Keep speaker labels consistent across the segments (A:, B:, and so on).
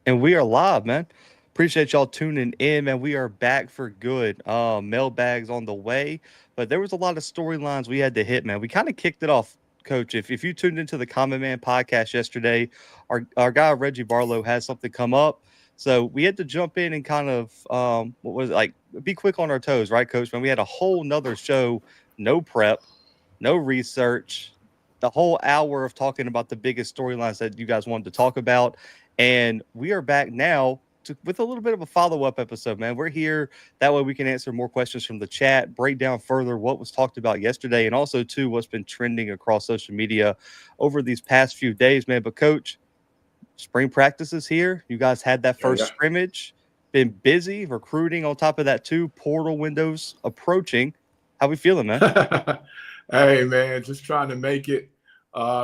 A: And we are live, man. Appreciate y'all tuning in, man. We are back for good. Mailbags on the way, but there was a lot of storylines we had to hit, man. We kind of kicked it off, Coach. If you tuned into the Common Man podcast yesterday, our guy Reggie Barlow had something come up, so we had to jump in and kind of what was it, like be quick on our toes, right, Coach? Man, we had a whole nother show, no prep, no research, the whole hour of talking about the biggest storylines that you guys wanted to talk about. And we are back now with a little bit of a follow-up episode, man. We're here. That way we can answer more questions from the chat, break down further what was talked about yesterday, and also, too, what's been trending across social media over these past few days, man. But, Coach, spring practice is here. You guys had that first scrimmage. Been busy recruiting on top of that, too. Portal windows approaching. How we feeling, man?
B: Hey, man, just trying to make it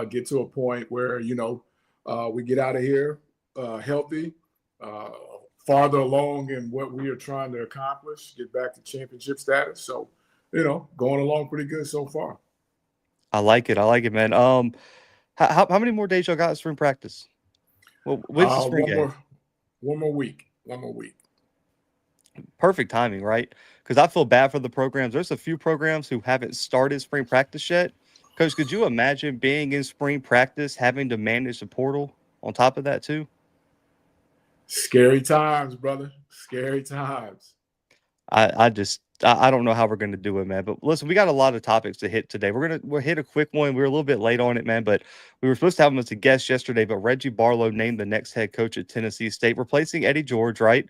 B: get to a point where, we get out of here healthy, farther along in what we are trying to accomplish, get back to championship status. So, going along pretty good so far.
A: I like it, man. How many more days y'all got in spring practice? Well, when's the spring game?
B: One more week.
A: Perfect timing, right? Because I feel bad for the programs. There's a few programs who haven't started spring practice yet. Coach, could you imagine being in spring practice, having to manage the portal on top of that too?
B: Scary times, brother. Scary times.
A: I don't know how we're going to do it, man. But listen, we got a lot of topics to hit today. We'll hit a quick one. We were a little bit late on it, man, but we were supposed to have him as a guest yesterday. But Reggie Barlow named the next head coach at Tennessee State, replacing Eddie George, right?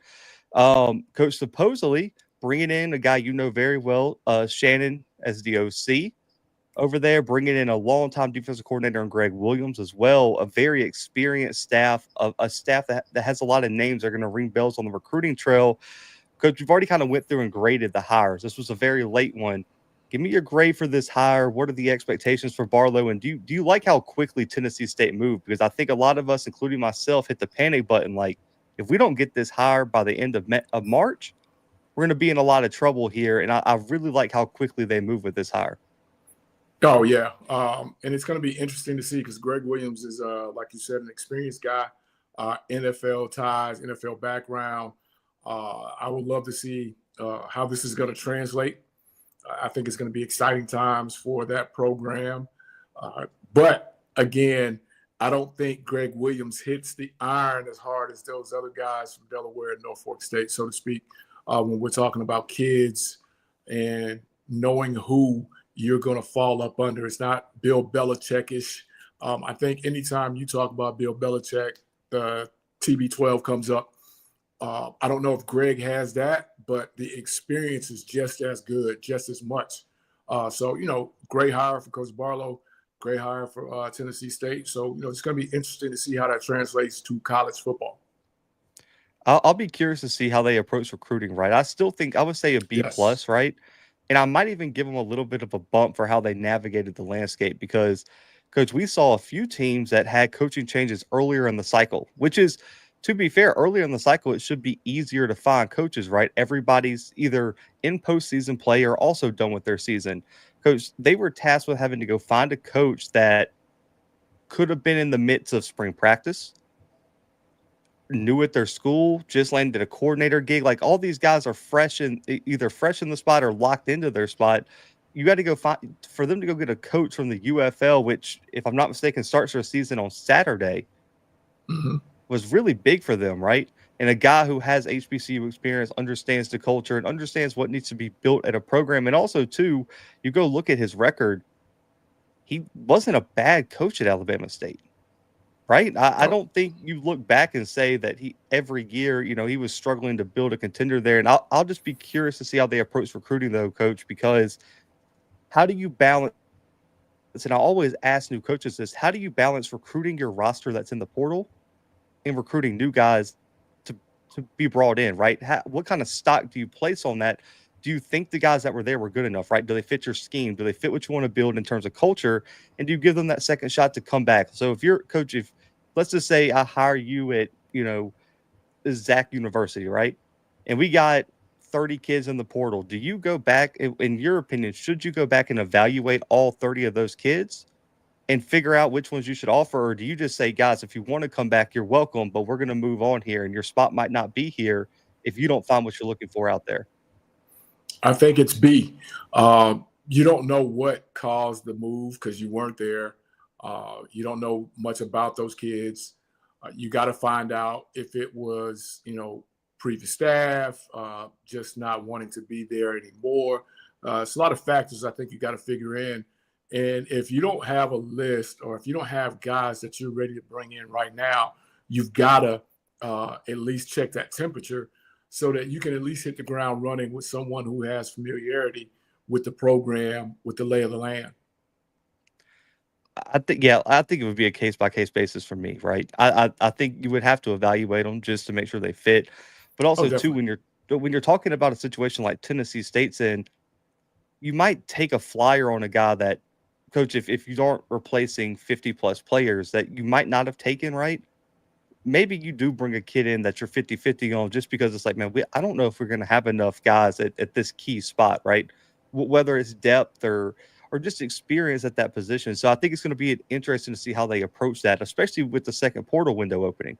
A: Coach supposedly bringing in a guy you know very well, Shannon, as the OC over there, bringing in a longtime defensive coordinator and Greg Williams as well, a very experienced staff, a staff that has a lot of names that are going to ring bells on the recruiting trail. Coach, we've already kind of went through and graded the hires. This was a very late one. Give me your grade for this hire. What are the expectations for Barlow? And do you like how quickly Tennessee State moved? Because I think a lot of us, including myself, hit the panic button. Like, if we don't get this hire by the end of March, we're going to be in a lot of trouble here. And I really like how quickly they move with this hire.
B: Oh, yeah. And it's going to be interesting to see because Greg Williams is, like you said, an experienced guy, NFL ties, NFL background. I would love to see how this is going to translate. I think it's going to be exciting times for that program. But, again, I don't think Greg Williams hits the iron as hard as those other guys from Delaware and Norfolk State, so to speak, when we're talking about kids and knowing who you're going to fall up under. It's not Bill Belichick-ish. I think anytime you talk about Bill Belichick, the TB12 comes up. I don't know if Greg has that, but the experience is just as good, just as much. So, great hire for Coach Barlow, great hire for Tennessee State. So, it's going to be interesting to see how that translates to college football.
A: I'll be curious to see how they approach recruiting, right? I still think I would say a B plus, right? And I might even give them a little bit of a bump for how they navigated the landscape because, Coach, we saw a few teams that had coaching changes earlier in the cycle, which is, to be fair, earlier in the cycle, it should be easier to find coaches, right? Everybody's either in postseason play or also done with their season. Coach, they were tasked with having to go find a coach that could have been in the midst of spring practice, new at their school, just landed a coordinator gig. Like all these guys are either fresh in the spot or locked into their spot. You got to go for them to go get a coach from the UFL, which, if I'm not mistaken, starts their season on Saturday, was really big for them, right? And a guy who has HBCU experience, understands the culture, and understands what needs to be built at a program. And also, too, you go look at his record. He wasn't a bad coach at Alabama State. Right. I don't think you look back and say that every year, he was struggling to build a contender there. And I'll just be curious to see how they approach recruiting, though, Coach, because how do you balance? And I always ask new coaches this: how do you balance recruiting your roster that's in the portal in recruiting new guys to be brought in, right? What kind of stock do you place on that? Do you think the guys that were there were good enough, right? Do they fit your scheme? Do they fit what you want to build in terms of culture? And do you give them that second shot to come back? So if you're coach, if let's just say I hire you at, Zach University, right? And we got 30 kids in the portal. Do you go back, in your opinion, should you go back and evaluate all 30 of those kids and figure out which ones you should offer? Or do you just say, guys, if you want to come back, you're welcome, but we're going to move on here and your spot might not be here if you don't find what you're looking for out there?
B: I think it's B. You don't know what caused the move because you weren't there. You don't know much about those kids. You got to find out if it was, previous staff, just not wanting to be there anymore. It's a lot of factors I think you got to figure in. And if you don't have a list or if you don't have guys that you're ready to bring in right now, you've got to at least check that temperature so that you can at least hit the ground running with someone who has familiarity with the program, with the lay of the land.
A: I think it would be a case by case basis for me, right? I think you would have to evaluate them just to make sure they fit, but also too when you're talking about a situation like Tennessee State's in, you might take a flyer on a guy that, coach, if you aren't replacing 50 plus players that you might not have taken, right? Maybe you do bring a kid in that you're 50-50 on just because it's like, man, I don't know if we're going to have enough guys at this key spot, right? Whether it's depth or just experience at that position. So I think it's going to be interesting to see how they approach that, especially with the second portal window opening.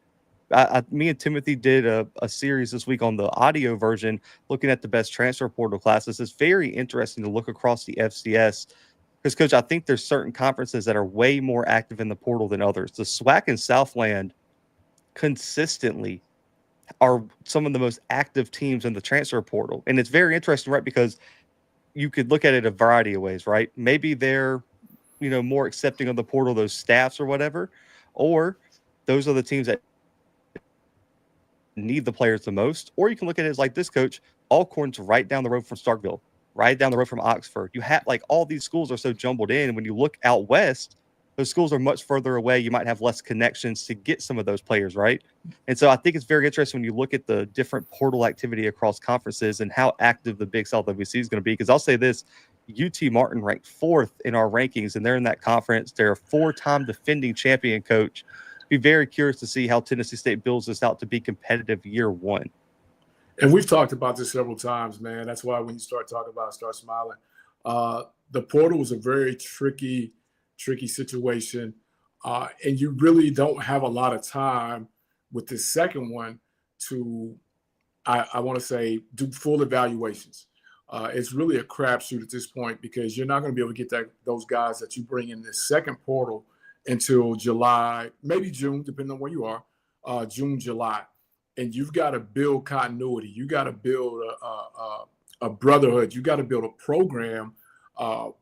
A: Me and Timothy did a series this week on the audio version looking at the best transfer portal classes. It's very interesting to look across the FCS because, Coach, I think there's certain conferences that are way more active in the portal than others. The SWAC and Southland consistently are some of the most active teams in the transfer portal. And it's very interesting, right? Because you could look at it a variety of ways, right? Maybe they're, more accepting of the portal, those staffs or whatever, or those are the teams that need the players the most. Or you can look at it as like this, Coach, Alcorn's right down the road from Starkville, right down the road from Oxford. You have like all these schools are so jumbled in. When you look out west, those schools are much further away. You might have less connections to get some of those players, right? And so I think it's very interesting when you look at the different portal activity across conferences and how active the Big South WC is going to be. Because I'll say this, UT Martin ranked 4th in our rankings, and they're in that conference. They're a 4-time defending champion, Coach. Be very curious to see how Tennessee State builds this out to be competitive year one.
B: And we've talked about this several times, man. That's why when you start talking about it, start smiling. The portal was a very tricky situation. And you really don't have a lot of time with this second one to, I want to say, do full evaluations. It's really a crapshoot at this point because you're not going to be able to get those guys that you bring in this second portal until July, maybe June, depending on where you are, June, July. And you've got to build continuity. You got to build a brotherhood. You got to build a program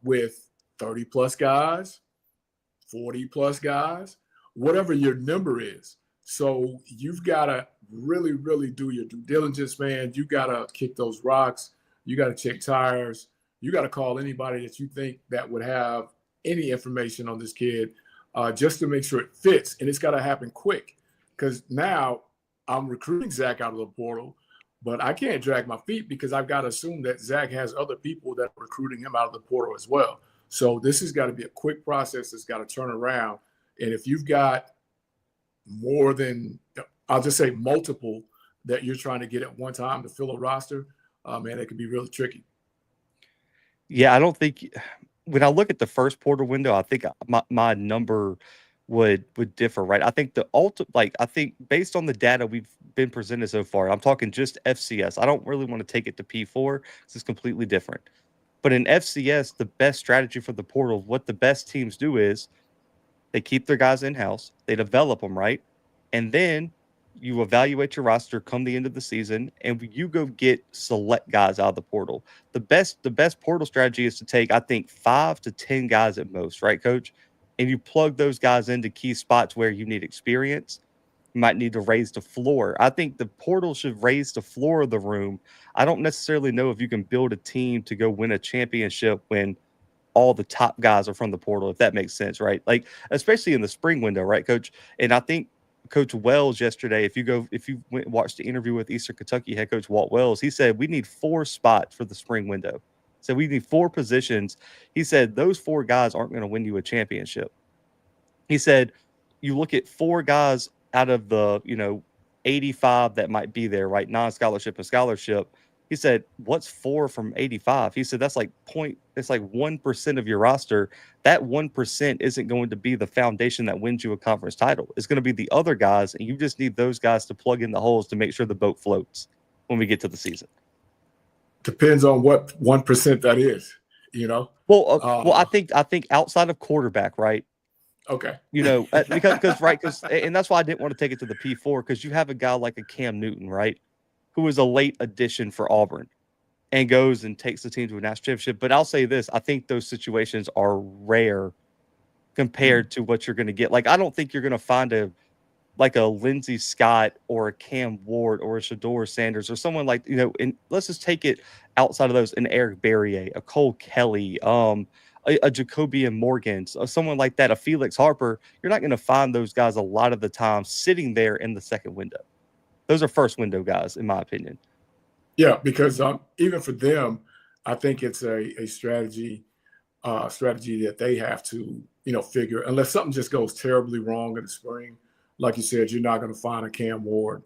B: with 30 plus guys, 40 plus guys, whatever your number is. So you've got to really, really do your due diligence, man. You got to kick those rocks. You got to check tires. You got to call anybody that you think that would have any information on this kid just to make sure it fits. And it's got to happen quick because now I'm recruiting Zach out of the portal, but I can't drag my feet because I've got to assume that Zach has other people that are recruiting him out of the portal as well. So this has got to be a quick process that's got to turn around. And if you've got more than, I'll just say multiple that you're trying to get at one time to fill a roster, man, it can be really tricky.
A: Yeah, I don't think when I look at the first portal window, I think my number would differ, right? I think I think based on the data we've been presented so far, I'm talking just FCS. I don't really want to take it to P4 because it's completely different. But in FCS, the best strategy for the portal, what the best teams do is they keep their guys in-house, they develop them, right? And then you evaluate your roster come the end of the season, and you go get select guys out of the portal. The best portal strategy is to take, I think, 5 to 10 guys at most, right, Coach? And you plug those guys into key spots where you need experience. You might need to raise the floor. I think the portal should raise the floor of the room. I don't necessarily know if you can build a team to go win a championship when all the top guys are from the portal, if that makes sense, right? Like, especially in the spring window, right, Coach? And I think Coach Wells yesterday, if you went and watched the interview with Eastern Kentucky head coach Walt Wells, he said we need 4 spots for the spring window. So we need 4 positions. He said those 4 guys aren't going to win you a championship. He said you look at 4 guys out of the 85 that might be there, right? Non-scholarship and scholarship. He said, what's 4 from 85? He said, that's like 1% of your roster. That 1% isn't going to be the foundation that wins you a conference title. It's going to be the other guys, and you just need those guys to plug in the holes to make sure the boat floats when we get to the season.
B: Depends on what 1% that is,
A: Well, I think outside of quarterback, right?
B: Okay.
A: Because and that's why I didn't want to take it to the P4, because you have a guy like a Cam Newton, right, who is a late addition for Auburn and goes and takes the team to a national championship. But I'll say this, I think those situations are rare compared to what you're going to get. Like, I don't think you're going to find a Lindsey Scott or a Cam Ward or a Shador Sanders or someone like, and let's just take it outside of those, an Eric Barrier, a Cole Kelly, a Jacobian Morgan, someone like that, a Felix Harper. You're not going to find those guys a lot of the time sitting there in the second window. Those are first window guys, in my opinion.
B: Yeah, because even for them, I think it's a strategy that they have to, figure. Unless something just goes terribly wrong in the spring, like you said, you're not going to find a Cam Ward,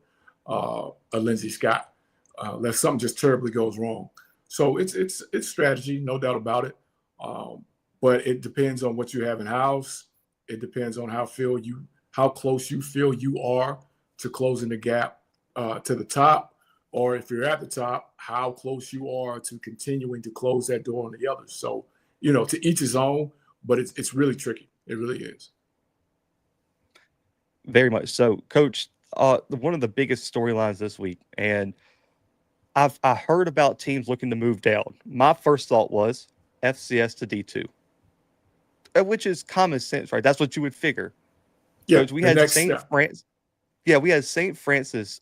B: a Lindsey Scott, unless something just terribly goes wrong. So it's strategy, no doubt about it. But it depends on what you have in house. It depends on how close you feel you are to closing the gap to the top, or if you're at the top, how close you are to continuing to close that door on the others. So, to each his own, but it's really tricky. It really is.
A: Very much so. Coach, one of the biggest storylines this week, and I heard about teams looking to move down. My first thought was FCS to D2, which is common sense, right? That's what you would figure.
B: Yeah,
A: Coach, we had St. Francis. Yeah, we had St. Francis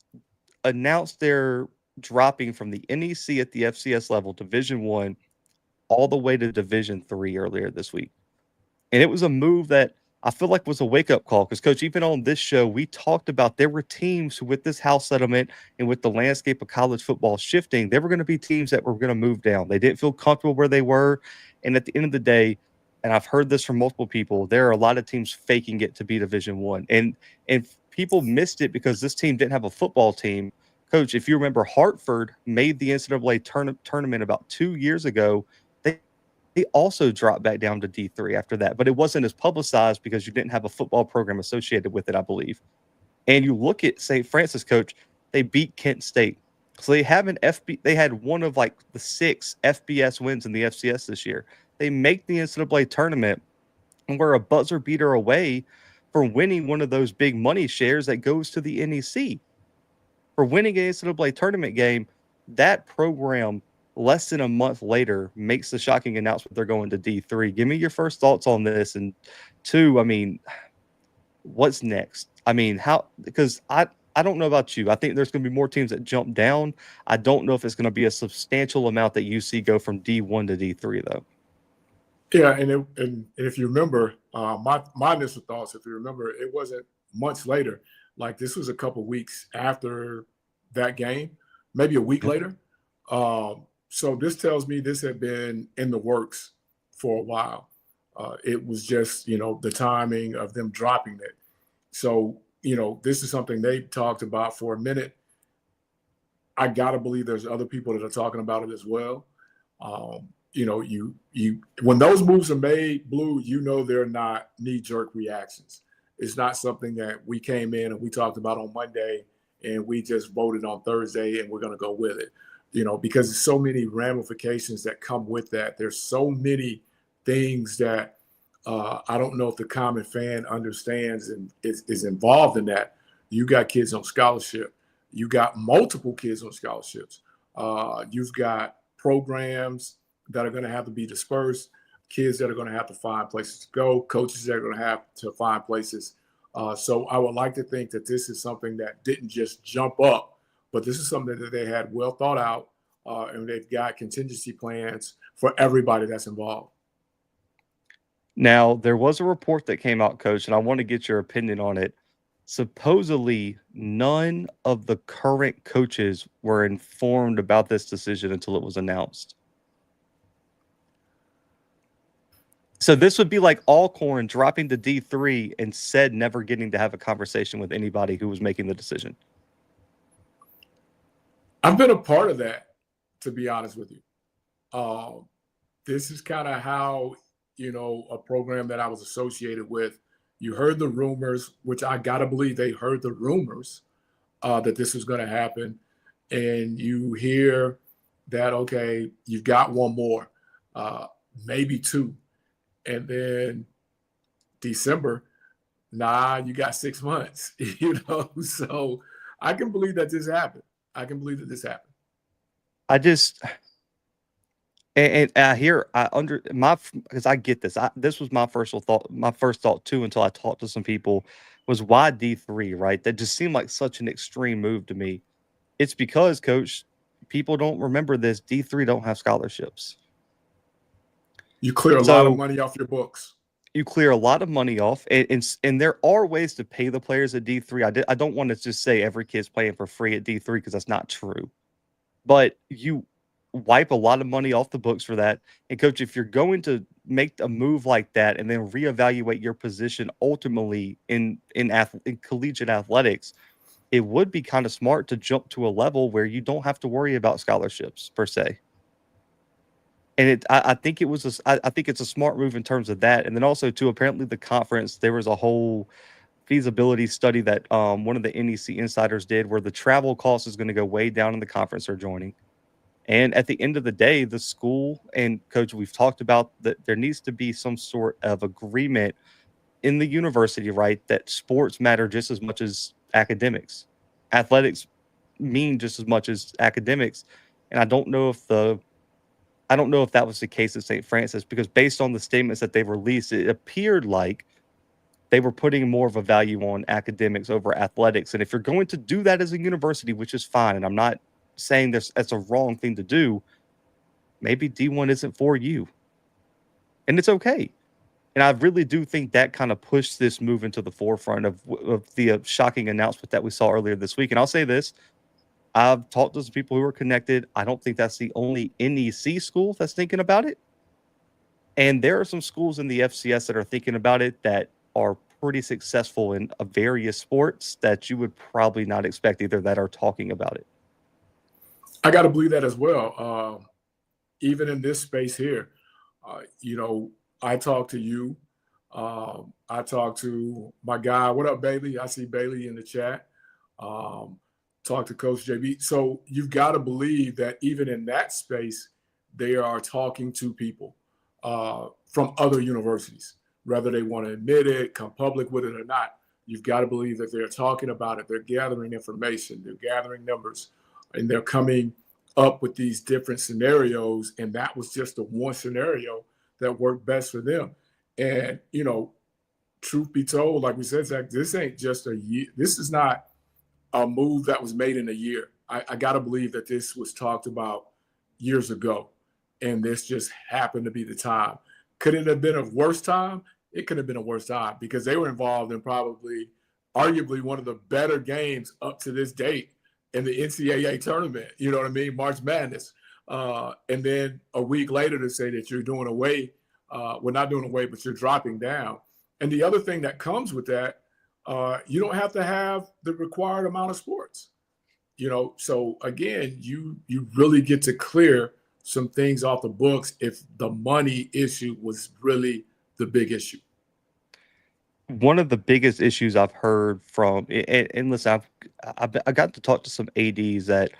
A: announced their dropping from the NEC at the FCS level, Division I, all the way to Division III earlier this week. And it was a move that I feel like was a wake-up call, because, Coach, even on this show, we talked about there were teams who, with this house settlement and with the landscape of college football shifting, there were going to be teams that were going to move down. They didn't feel comfortable where they were. And at the end of the day, and I've heard this from multiple people, there are a lot of teams faking it to be Division I. And people missed it because this team didn't have a football team. Coach, if you remember, Hartford made the NCAA tournament about 2 years ago. They also dropped back down to D3 after that, but it wasn't as publicized because you didn't have a football program associated with it, I believe. And you look at St. Francis, Coach, they beat Kent State. So they have they had one of like the 6 FBS wins in the FCS this year. They make the NCAA tournament, and we're a buzzer beater away from winning one of those big money shares that goes to the NEC. For winning an NCAA tournament game, that program, less than a month later, makes the shocking announcement they're going to D3. Give me your first thoughts on this. And 2, I mean, what's next? I mean, because I don't know about you. I think there's going to be more teams that jump down. I don't know if it's going to be a substantial amount that you see go from D1 to D3, though.
B: Yeah, and if you remember, my initial thoughts, if you remember, it wasn't months later. Like, this was a couple weeks after that game, maybe a week later. So this tells me this had been in the works for a while. It was just, the timing of them dropping it. So, this is something they talked about for a minute. I got to believe there's other people that are talking about it as well. When those moves are made, Blue, they're not knee-jerk reactions. It's not something that we came in and we talked about on Monday and we just voted on Thursday and we're going to go with it. Because there's so many ramifications that come with that. There's so many things that I don't know if the common fan understands and is involved in that. You got kids on scholarship. You got multiple kids on scholarships. You've got programs that are going to have to be dispersed, kids that are going to have to find places to go, coaches that are going to have to find places. So I would like to think that this is something that didn't just jump up, but this is something that they had well thought out, and they've got contingency plans for everybody that's involved.
A: Now, there was a report that came out, Coach, and I want to get your opinion on it. supposedly none of the current coaches were informed about this decision until it was announced. So this would be like Alcorn dropping to D3 and said never getting to have a conversation with anybody who was making the decision.
B: I've been a part of that, to be honest with you. This is kind of how, a program that I was associated with, you heard the rumors, which I got to believe they heard the rumors that this was going to happen. And you hear that, okay, you've got one more, maybe two. And then December, you got 6 months, So I can believe that this happened.
A: I just, and I hear, because I get this. This was my first thought too, until I talked to some people, was why D3, right? That just seemed like such an extreme move to me. It's because, Coach, people don't remember this. D3 don't have scholarships.
B: You clear a lot of money off your books.
A: You clear a lot of money off, and there are ways to pay the players at D3. I don't want to just say every kid's playing for free at D3 because that's not true. But you wipe a lot of money off the books for that. And, Coach, if you're going to make a move like that and then reevaluate your position ultimately in collegiate athletics, it would be kind of smart to jump to a level where you don't have to worry about scholarships per se. And I think it's a smart move in terms of that. And then also, too, apparently the conference, there was a whole feasibility study that one of the NEC insiders did where the travel cost is going to go way down in the conference are joining. And at the end of the day, the school and, Coach, we've talked about that there needs to be some sort of agreement in the university, right, that sports matter just as much as academics. Athletics mean just as much as academics. And I don't know if that was the case at St. Francis, because based on the statements that they released, it appeared like they were putting more of a value on academics over athletics. And if you're going to do that as a university, which is fine, and I'm not saying that's a wrong thing to do, maybe D1 isn't for you. And it's okay. And I really do think that kind of pushed this move into the forefront of the shocking announcement that we saw earlier this week. And I'll say this, I've talked to some people who are connected. I don't think that's the only NEC school that's thinking about it. And there are some schools in the FCS that are thinking about it that are pretty successful in various sports that you would probably not expect either that are talking about it.
B: I got to believe that as well. Even in this space here, I talk to you. I talk to my guy. What up, Bailey? I see Bailey in the chat. Talk to Coach JB. So you've got to believe that even in that space, they are talking to people from other universities, whether they want to admit it, come public with it or not. You've got to believe that they're talking about it. They're gathering information. They're gathering numbers. And they're coming up with these different scenarios. And that was just the one scenario that worked best for them. And, truth be told, like we said, Zach, this ain't just a year. This is not a move that was made in a year. I got to believe that this was talked about years ago. And this just happened to be the time. Could it have been a worse time? It could have been a worse time because they were involved in arguably one of the better games up to this date in the NCAA tournament, you know what I mean? March Madness. And then a week later to say that you're doing away, not doing away, but you're dropping down. And the other thing that comes with that, you don't have to have the required amount of sports, So again, you really get to clear some things off the books if the money issue was really the big issue.
A: One of the biggest issues I've heard from, and listen, I got to talk to some ADs that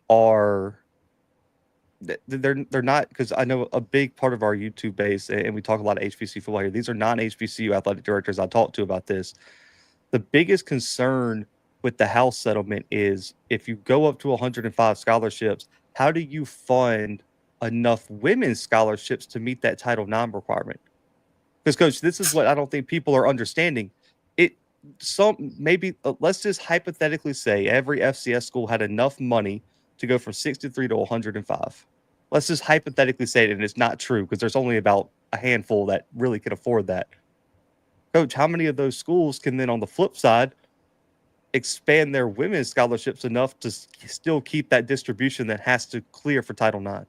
A: are, they're not, because I know a big part of our YouTube base, and we talk a lot of HBCU football here, these are non-HBCU athletic directors I talked to about this. The biggest concern with the House settlement is if you go up to 105 scholarships, how do you fund enough women's scholarships to meet that Title IX requirement? Because, Coach, this is what I don't think people are understanding. Let's just hypothetically say every FCS school had enough money to go from 63 to 105. Let's just hypothetically say it, and it's not true because there's only about a handful that really can afford that. Coach, how many of those schools can then, on the flip side, expand their women's scholarships enough to still keep that distribution that has to clear for Title IX.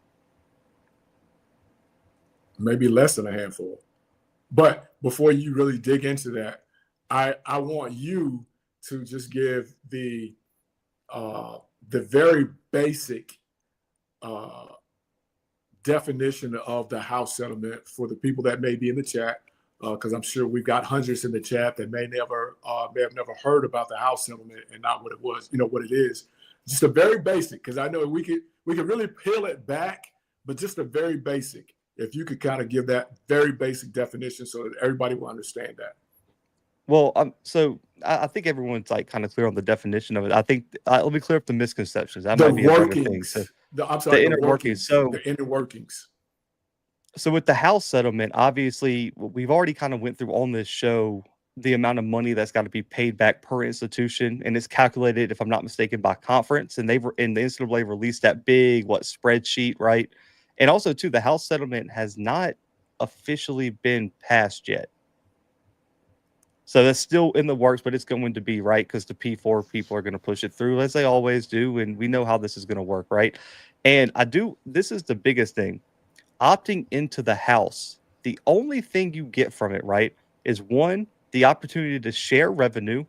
B: Maybe less than a handful. But before you really dig into that, I want you to just give the very basic definition of the house settlement for the people that may be in the chat, because I'm sure we've got hundreds in the chat that may have never heard about the house settlement and not what it was, what it is. Just a very basic, because I know we could really peel it back, but just a very basic. If you could kind of give that very basic definition so that everybody will understand that.
A: Well, so I think everyone's like kind of clear on the definition of it. I think let me clear up the misconceptions. That might be a better thing. So the inner workings. So
B: the inner workings.
A: So with the house settlement, obviously we've already kind of went through on this show the amount of money that's got to be paid back per institution, and it's calculated, if I'm not mistaken, by conference. And the NCAA released that big spreadsheet, right? And also too, the house settlement has not officially been passed yet. So that's still in the works, but it's going to be, right, because the P4 people are going to push it through as they always do, and we know how this is going to work, right? And this is the biggest thing. Opting into the house, the only thing you get from it, right, is one, the opportunity to share revenue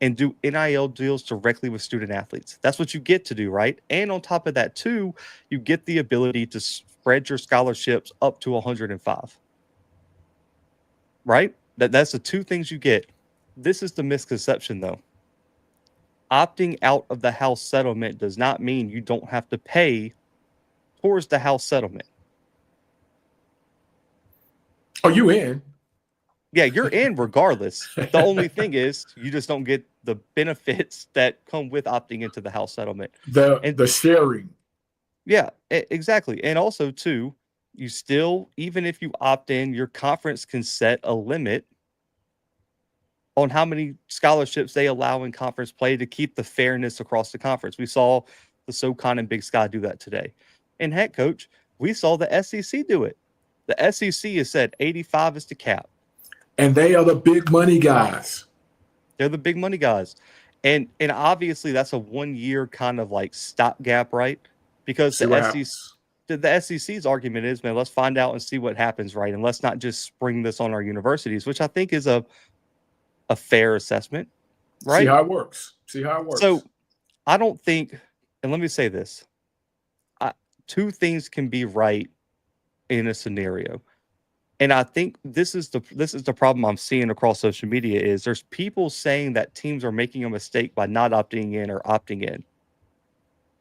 A: and do NIL deals directly with student athletes. That's what you get to do, right? And on top of that, too, you get the ability to spread your scholarships up to 105, right? That's the two things you get. This is the misconception, though. Opting out of the house settlement does not mean you don't have to pay towards the house settlement.
B: Oh, you in?
A: Yeah, you're in regardless. The only thing is you just don't get the benefits that come with opting into the house settlement.
B: The sharing.
A: Yeah, exactly. And also, too, you still, even if you opt in, your conference can set a limit on how many scholarships they allow in conference play to keep the fairness across the conference. We saw the SoCon and Big Sky do that today. And heck, Coach, we saw the SEC do it. The SEC has said 85 is the cap.
B: And they are the big money guys.
A: They're the big money guys. And obviously that's a 1 year kind of stopgap, right? Because the SEC's argument is, man, let's find out and see what happens, right? And let's not just spring this on our universities, which I think is a fair assessment, right?
B: See how it works.
A: So I don't think, and let me say this, two things can be right in a scenario. And I think this is the problem I'm seeing across social media is there's people saying that teams are making a mistake by not opting in or opting in.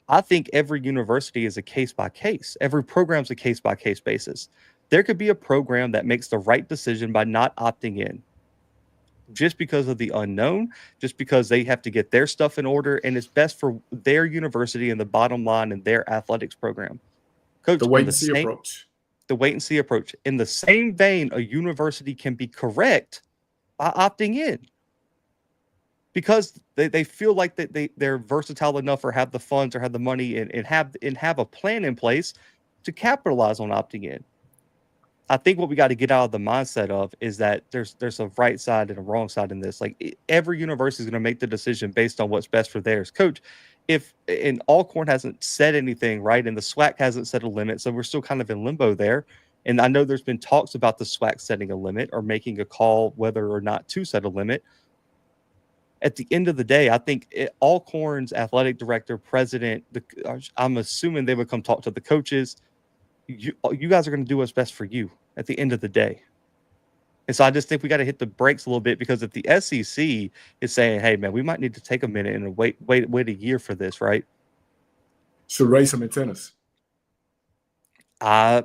A: I think every university is a case by case. Every program's a case by case basis. There could be a program that makes the right decision by not opting in just because of the unknown, just because they have to get their stuff in order, and it's best for their university and the bottom line and their athletics program. Coach,
B: the wait and see approach.
A: The wait and see approach. In the same vein, a university can be correct by opting in because they feel like that they're versatile enough or have the funds or have the money and have a plan in place to capitalize on opting in. I think what we got to get out of the mindset of is that there's a right side and a wrong side in this. Every university is going to make the decision based on what's best for theirs. Coach, and Alcorn hasn't said anything, right? And the SWAC hasn't set a limit, so we're still kind of in limbo there. And I know there's been talks about the SWAC setting a limit or making a call whether or not to set a limit. At the end of the day, I think Alcorn's athletic director, president, I'm assuming they would come talk to the coaches. You guys are going to do what's best for you at the end of the day. And so I just think we got to hit the brakes a little bit because if the SEC is saying, hey, man, we might need to take a minute and wait a year for this, right?
B: Should raise some antennas.
A: I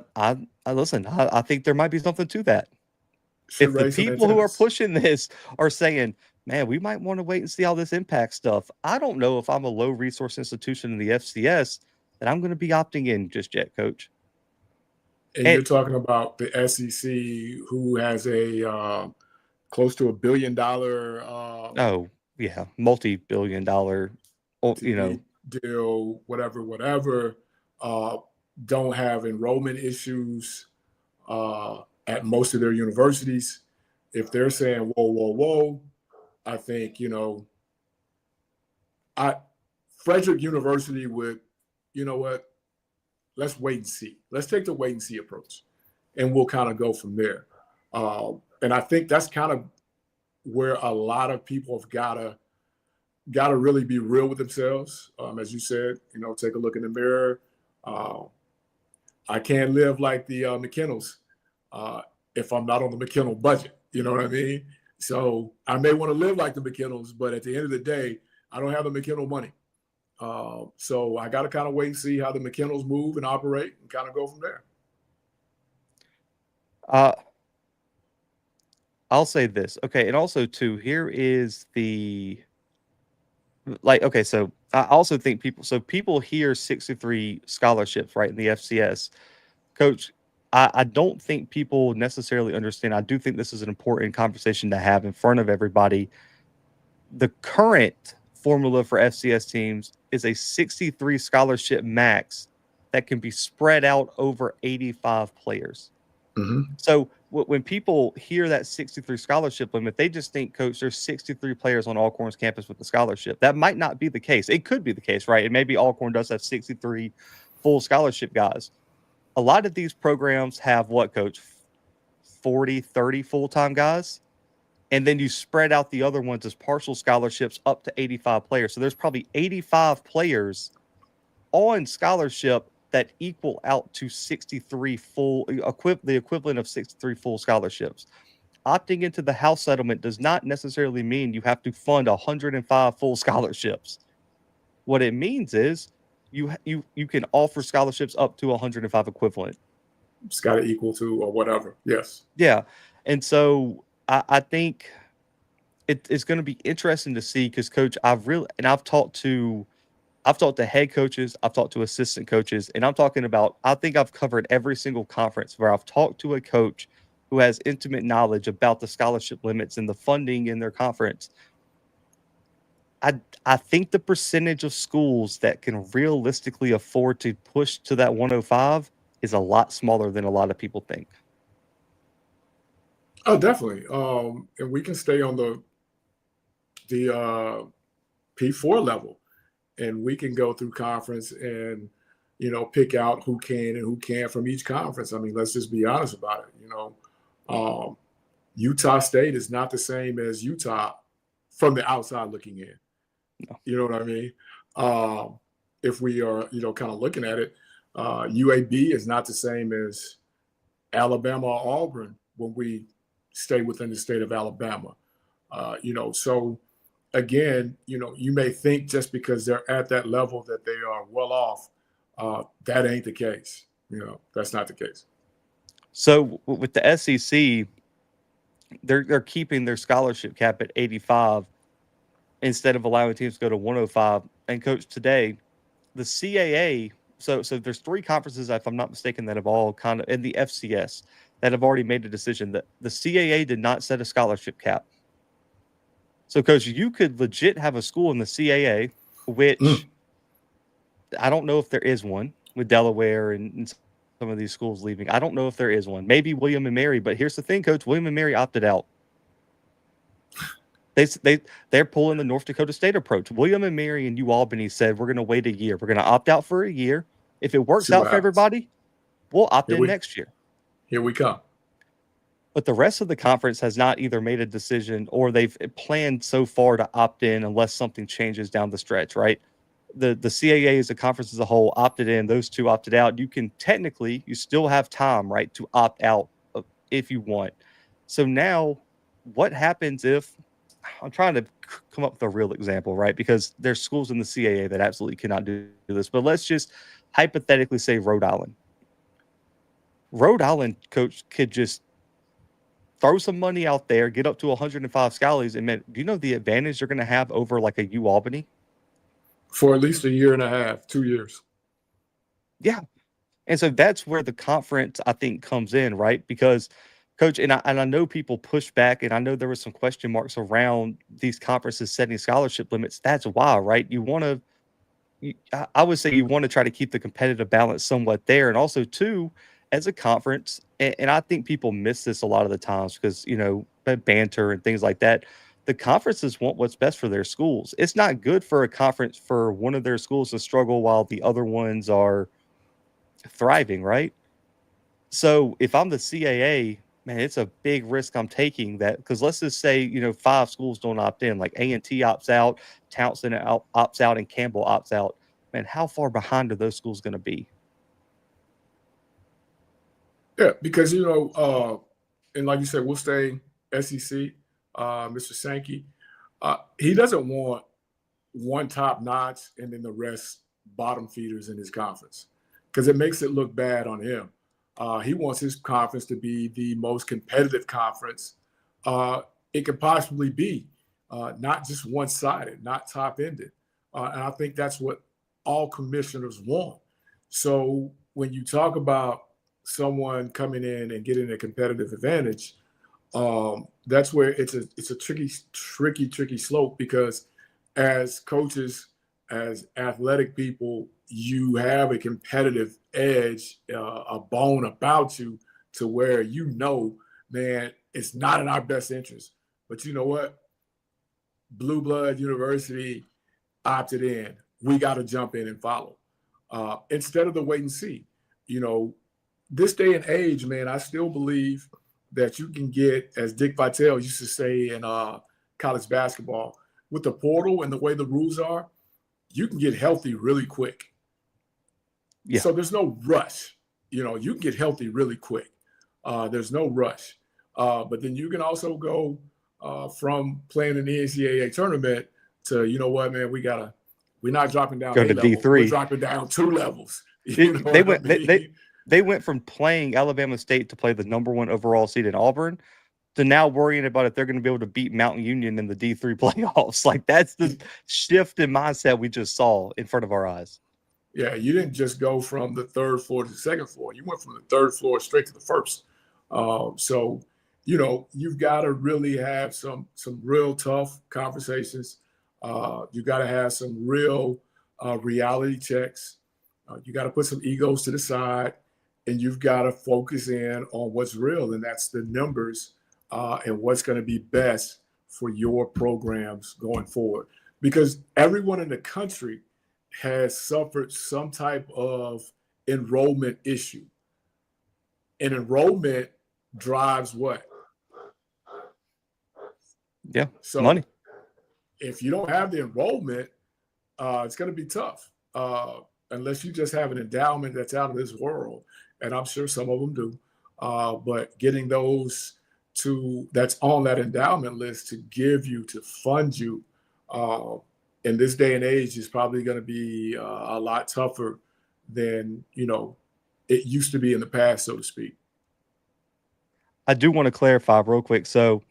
A: listen, I think there might be something to that. If the people who are pushing this are saying, man, we might want to wait and see how this impacts stuff, I don't know if I'm a low resource institution in the FCS that I'm going to be opting in just yet, Coach.
B: And you're talking about the SEC, who has a close to $1 billion.
A: Multi-billion-dollar,
B: deal, whatever. Don't have enrollment issues at most of their universities. If they're saying, whoa, I think I Frederick University would, you know what? Let's wait and see. Let's take the wait and see approach, and we'll kind of go from there. And I think that's kind of where a lot of people have gotta really be real with themselves. As you said, take a look in the mirror. I can't live like the McKinnells if I'm not on the McKinnell budget. You know what I mean? So I may want to live like the McKinnells, but at the end of the day, I don't have the McKinnell money. So I got to kind of wait and see how the McKinnells move and operate and kind of go from there.
A: I'll say this. Okay. And also, too, here is okay, so I also think people hear 63 scholarships, right, in the FCS. Coach, I don't think people necessarily understand. I do think this is an important conversation to have in front of everybody. The current formula for FCS teams is a 63 scholarship max that can be spread out over 85 players.
B: Mm-hmm.
A: So when people hear that 63 scholarship limit, they just think, Coach, there's 63 players on Alcorn's campus with the scholarship. That might not be the case. It could be the case, right? And maybe Alcorn does have 63 full scholarship guys. A lot of these programs have what, Coach? 40, 30 full-time guys. And then you spread out the other ones as partial scholarships up to 85 players. So there's probably 85 players on scholarship that equal out to 63 the equivalent of 63 full scholarships. Opting into the house settlement does not necessarily mean you have to fund 105 full scholarships. What it means is you can offer scholarships up to 105 equivalent.
B: It's got to equal to or whatever. Yes.
A: Yeah. And so I think it's going to be interesting to see because, Coach, I've talked to head coaches, I've talked to assistant coaches, and I think I've covered every single conference where I've talked to a coach who has intimate knowledge about the scholarship limits and the funding in their conference. I think the percentage of schools that can realistically afford to push to that 105 is a lot smaller than a lot of people think.
B: Oh, definitely. And we can stay on the P4 level, and we can go through conference and pick out who can and who can't from each conference. I mean, let's just be honest about it. Utah State is not the same as Utah from the outside looking in. No. You know what I mean? If we are, kind of looking at it, UAB is not the same as Alabama or Auburn when we stay within the state of Alabama. So again, you may think just because they're at that level that they are well off. That ain't the case. That's not the case.
A: So with the SEC, they're keeping their scholarship cap at 85 instead of allowing teams to go to 105. And, Coach, today, the CAA, so there's three conferences, if I'm not mistaken, that have all kind of, in the FCS, that have already made a decision that the CAA did not set a scholarship cap. So, Coach, you could legit have a school in the CAA, which I don't know if there is one with Delaware and some of these schools leaving. I don't know if there is one. Maybe William and Mary, but here's the thing, Coach. William and Mary opted out. They're pulling the North Dakota State approach. William and Mary and UAlbany said, we're going to wait a year. We're going to opt out for a year. If it works out for everybody, we'll opt in next year.
B: Here we come.
A: But the rest of the conference has not either made a decision or they've planned so far to opt in unless something changes down the stretch, right? The CAA as a conference as a whole opted in. Those two opted out. You still have time, right, to opt out if you want. So now what happens if, I'm trying to come up with a real example, right? Because there's schools in the CAA that absolutely cannot do this. But let's just hypothetically say Rhode Island. Rhode Island, Coach, could just throw some money out there, get up to 105 scholars, and man, do you know the advantage they're going to have over like a UAlbany?
B: For at least a year and a half, 2 years.
A: Yeah. And so that's where the conference, I think, comes in, right? Because, Coach, and I know people push back, and I know there were some question marks around these conferences setting scholarship limits. That's why, right? I would say you want to try to keep the competitive balance somewhat there. And also, too, as a conference, and I think people miss this a lot of the times because, banter and things like that. the conferences want what's best for their schools. It's not good for a conference for one of their schools to struggle while the other ones are thriving, right? So if I'm the CAA, man, it's a big risk I'm taking that because let's just say, 5 schools don't opt in, like A&T opts out, Townsend opts out, and Campbell opts out. Man, how far behind are those schools going to be?
B: Yeah, because, and like you said, we'll stay SEC, Mr. Sankey. He doesn't want one top notch and then the rest bottom feeders in his conference because it makes it look bad on him. He wants his conference to be the most competitive conference it could possibly be, not just one-sided, not top-ended. And I think that's what all commissioners want. So when you talk about someone coming in and getting a competitive advantage, that's where it's a tricky slope because as coaches, as athletic people, you have a competitive edge, a bone about you to where man, it's not in our best interest. But you know what? Blueblood University opted in. We got to jump in and follow instead of the wait and see. This day and age, man, I still believe that you can get, as Dick Vitale used to say in college basketball, with the portal and the way the rules are, you can get healthy really quick. Yeah. So there's no rush. You can get healthy really quick. There's no rush. But then you can also go from playing in the NCAA tournament to, man, we're not dropping down
A: go to
B: level.
A: D3.
B: We're dropping down 2 levels.
A: They went from playing Alabama State to play the #1 overall seed in Auburn to now worrying about if they're going to be able to beat Mountain Union in the D3 playoffs. Like that's the shift in mindset we just saw in front of our eyes.
B: Yeah, you didn't just go from the 3rd floor to the 2nd floor. You went from the 3rd floor straight to the 1st. So, you've got to really have some real tough conversations. You got to have some real reality checks. You got to put some egos to the side, and you've got to focus in on what's real, and that's the numbers and what's going to be best for your programs going forward. Because everyone in the country has suffered some type of enrollment issue. And enrollment drives what?
A: Yeah,
B: so
A: money.
B: If you don't have the enrollment, it's going to be tough unless you just have an endowment that's out of this world. And I'm sure some of them do. But getting those that's on that endowment list to fund you in this day and age is probably going to be a lot tougher than, it used to be in the past, so to speak.
A: I do want to clarify real quick. So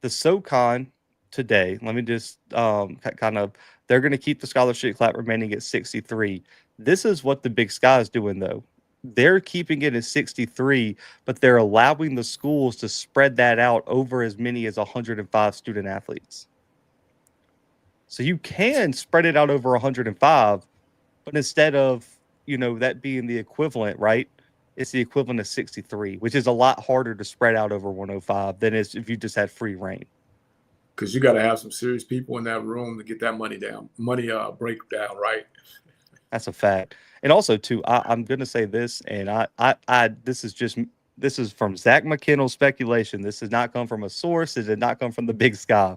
A: the SoCon today, let me just they're going to keep the scholarship cap remaining at 63. This is what the Big Sky is doing, though. They're keeping it at 63, but they're allowing the schools to spread that out over as many as 105 student athletes. So you can spread it out over 105, but instead of, that being the equivalent, right? It's the equivalent of 63, which is a lot harder to spread out over 105 than if you just had free reign.
B: Because you got to have some serious people in that room to get that money breakdown, right?
A: That's a fact. And also, too, I'm going to say this, and this is from Zach McKinnell's speculation. This does not come from a source. It did not come from the Big Sky.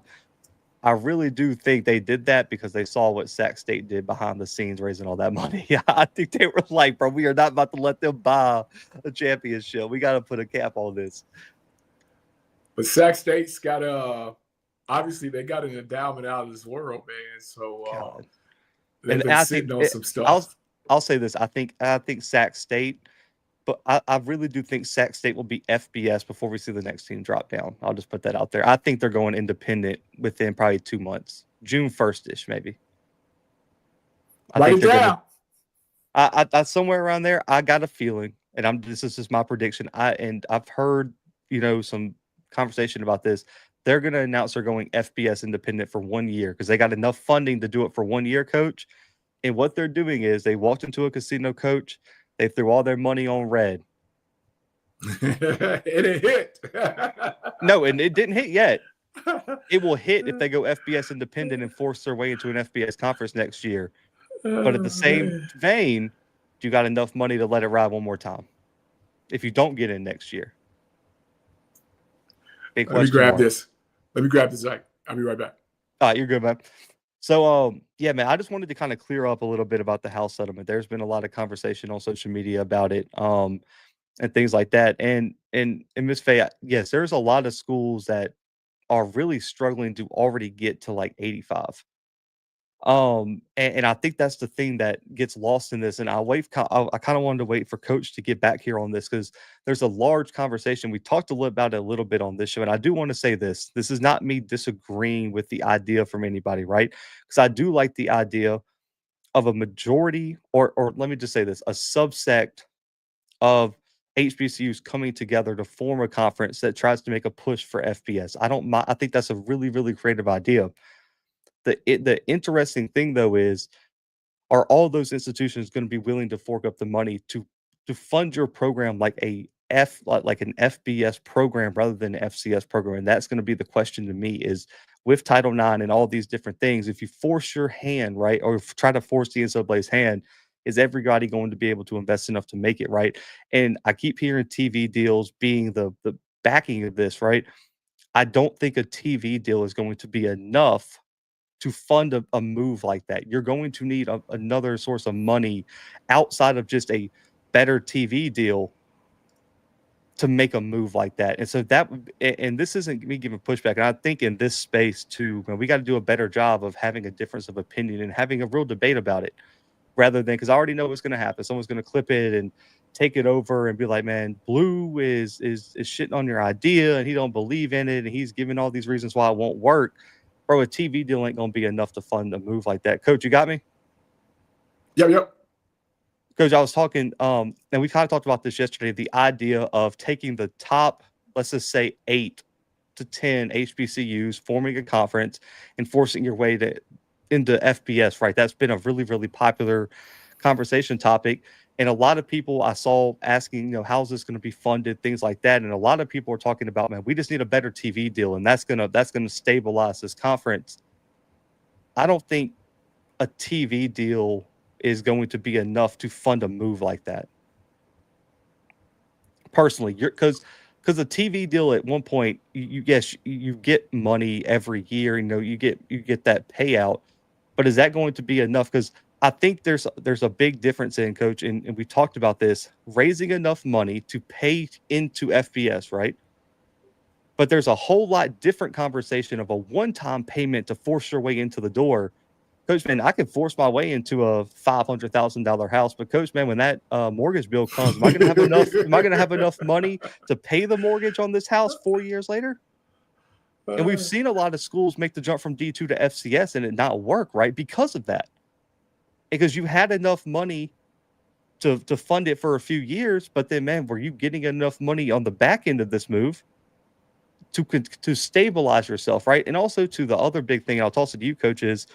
A: I really do think they did that because they saw what Sac State did behind the scenes, raising all that money. I think they were like, bro, we are not about to let them buy a championship. We got to put a cap on this.
B: But Sac State's got obviously they got an endowment out of this world, man. So they've been sitting on some stuff.
A: I'll say this. I think Sac State, but I really do think Sac State will be FBS before we see the next team drop down. I'll just put that out there. I think they're going independent within probably 2 months. June 1st-ish, maybe.
B: Write it down.
A: I somewhere around there, I got a feeling, and this is just my prediction. I've heard, some conversation about this. They're going to announce they're going FBS independent for 1 year because they got enough funding to do it for 1 year, coach. And what they're doing is they walked into a casino, coach. They threw all their money on red.
B: It hit.
A: No, and it didn't hit yet. It will hit if they go FBS independent and force their way into an FBS conference next year. But at the same
B: Man.
A: vein, you got enough money to let it ride one more time if you don't get in next year? Big
B: Let me
A: question
B: grab
A: mark.
B: this. Let me grab this, Zach. I'll be right back.
A: All right, you're good, man. So, yeah, man, I just wanted to kind of clear up a little bit about the house settlement. There's been a lot of conversation on social media about it, and things like that. And Miss Faye, yes, there's a lot of schools that are really struggling to already get to like 85. And I think that's the thing that gets lost in this. And I kind of wanted to wait for Coach to get back here on this because there's a large conversation. We talked about it a little bit on this show, and I do want to say this: this is not me disagreeing with the idea from anybody, right? Because I do like the idea of a majority, or let me just say this: a subsect of HBCUs coming together to form a conference that tries to make a push for FBS. I don't mind. I think that's a really, really creative idea. The interesting thing though is, are all those institutions going to be willing to fork up the money to fund your program like like an FBS program rather than an FCS program? And that's going to be the question to me is, with Title IX and all these different things, if you force your hand, right, or try to force the NCAA's hand, is everybody going to be able to invest enough to make it, right? And I keep hearing TV deals being the backing of this, right? I don't think a TV deal is going to be enough to fund a move like that. You're going to need another source of money outside of just a better TV deal to make a move like that. And so and this isn't me giving pushback. And I think in this space too, man, we got to do a better job of having a difference of opinion and having a real debate about it, rather than, because I already know what's going to happen. Someone's going to clip it and take it over and be like, "Man, Blue is shitting on your idea, and he don't believe in it, and he's giving all these reasons why it won't work." Bro, a TV deal ain't going to be enough to fund a move like that. Coach, you got me?
B: Yep.
A: Coach, I was talking, and we kind of talked about this yesterday, the idea of taking the top, let's just say 8 to 10 HBCUs, forming a conference and forcing your way into FBS, right? That's been a really, really popular conversation topic. And a lot of people I saw asking, how's this going to be funded, things like that. And a lot of people are talking about, man, we just need a better TV deal, and that's gonna stabilize this conference. I don't think a TV deal is going to be enough to fund a move like that. Personally, because a TV deal at one point, you get money every year, you get that payout, but is that going to be enough? Because I think there's a big difference in, Coach, and we talked about this, raising enough money to pay into FBS, right? But there's a whole lot different conversation of a one-time payment to force your way into the door. Coach, man, I could force my way into a $500,000 house, but Coach, man, when that mortgage bill comes, am I going to have enough? Am I going to have enough money to pay the mortgage on this house 4 years later? And we've seen a lot of schools make the jump from D2 to FCS and it not work, right? Because of that. Because you had enough money to fund it for a few years, but then, man, were you getting enough money on the back end of this move to stabilize yourself, right? And also to the other big thing, I'll toss it to you, Coach, is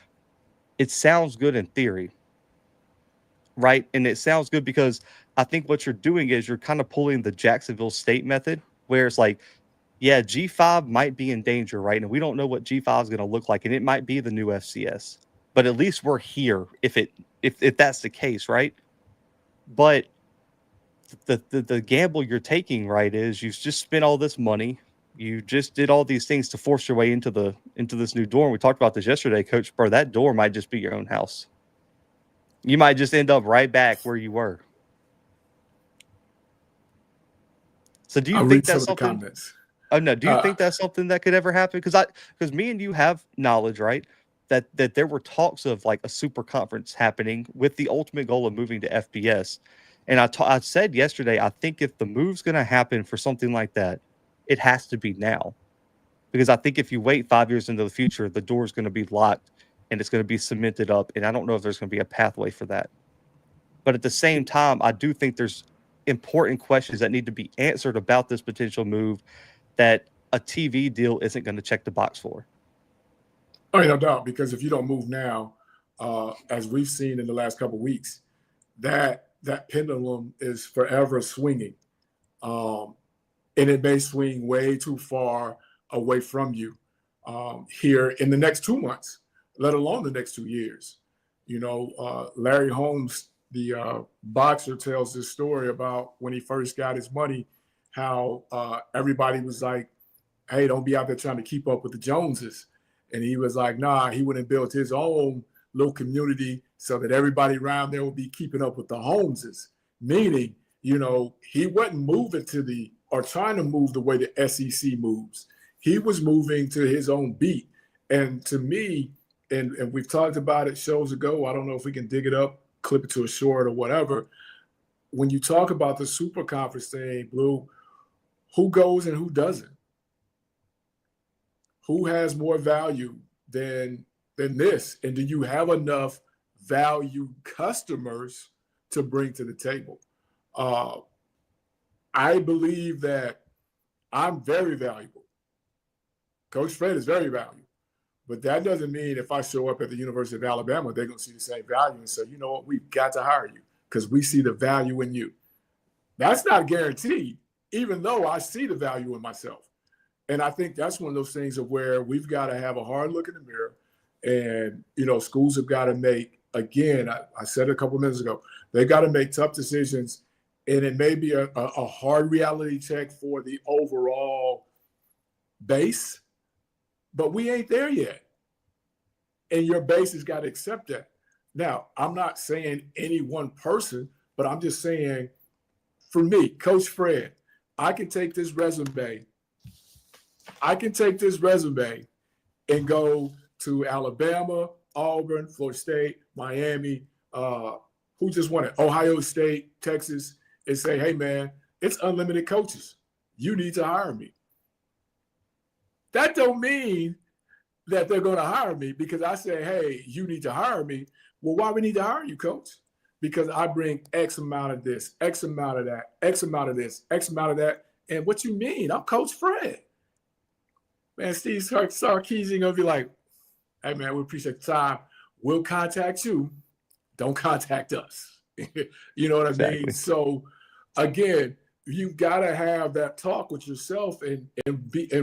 A: it sounds good in theory, right? And it sounds good because I think what you're doing is you're kind of pulling the Jacksonville State method, where it's like, yeah, G5 might be in danger, right? And we don't know what G5 is going to look like, and it might be the new FCS, but at least we're here if that's the case, right? But the gamble you're taking, right, is you've just spent all this money. You just did all these things to force your way into this new door. And we talked about this yesterday, Coach. Bro, that door might just be your own house. You might just end up right back where you were. So do you think that's something? Oh no, do you think that's something that could ever happen? Because me and you have knowledge, right? That there were talks of like a super conference happening with the ultimate goal of moving to FBS. And I said yesterday, I think if the move's going to happen for something like that, it has to be now. Because I think if you wait 5 years into the future, the door is going to be locked and it's going to be cemented up. And I don't know if there's going to be a pathway for that. But at the same time, I do think there's important questions that need to be answered about this potential move that a TV deal isn't going to check the box for.
B: Oh, no doubt, because if you don't move now, as we've seen in the last couple of weeks, that pendulum is forever swinging. And it may swing way too far away from you. here in the next 2 months, let alone the next 2 years. Larry Holmes, the boxer, tells this story about when he first got his money, how everybody was like, hey, don't be out there trying to keep up with the Joneses. And he was like, nah, he went and built his own little community so that everybody around there would be keeping up with the Holmeses. Meaning, he wasn't moving or trying to move the way the SEC moves. He was moving to his own beat. And to me, and we've talked about it shows ago, I don't know if we can dig it up, clip it to a short or whatever. When you talk about the super conference thing, Blue, who goes and who doesn't? Who has more value than this? And do you have enough value customers to bring to the table? I believe that I'm very valuable. Coach Fred is very valuable. But that doesn't mean if I show up at the University of Alabama, they're going to see the same value and say, you know what, we've got to hire you because we see the value in you. That's not guaranteed, even though I see the value in myself. And I think that's one of those things of where we've got to have a hard look in the mirror. And, schools have got to make, again, I said it a couple of minutes ago, they got to make tough decisions. And it may be a hard reality check for the overall base, but we ain't there yet. And your base has got to accept that. Now, I'm not saying any one person, but I'm just saying, for me, Coach Fred, I can take this resume and go to Alabama, Auburn, Florida State, Miami, who just won it, Ohio State, Texas, and say, hey, man, it's unlimited coaches. You need to hire me. That don't mean that they're going to hire me because I say, hey, you need to hire me. Well, why we need to hire you, coach? Because I bring X amount of this, X amount of that, X amount of this, X amount of that. And what you mean? I'm Coach Fred. Man, Steve Sarkisian going to be like, hey, man, we appreciate the time. We'll contact you. Don't contact us. You know what I mean? So, again, you've got to have that talk with yourself and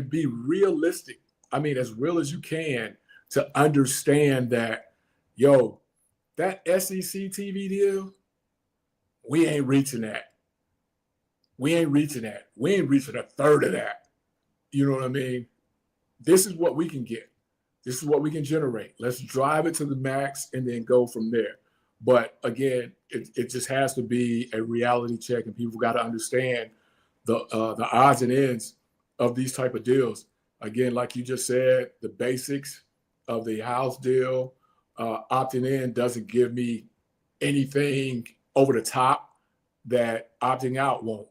B: be realistic. I mean, as real as you can to understand that, that SEC TV deal, we ain't reaching that. We ain't reaching that. We ain't reaching a third of that. You know what I mean? This is what we can get. This is what we can generate. Let's drive it to the max and then go from there. But again, it just has to be a reality check, and people got to understand the odds and ends of these type of deals. Again, like you just said, the basics of the house deal, opting in doesn't give me anything over the top that opting out won't.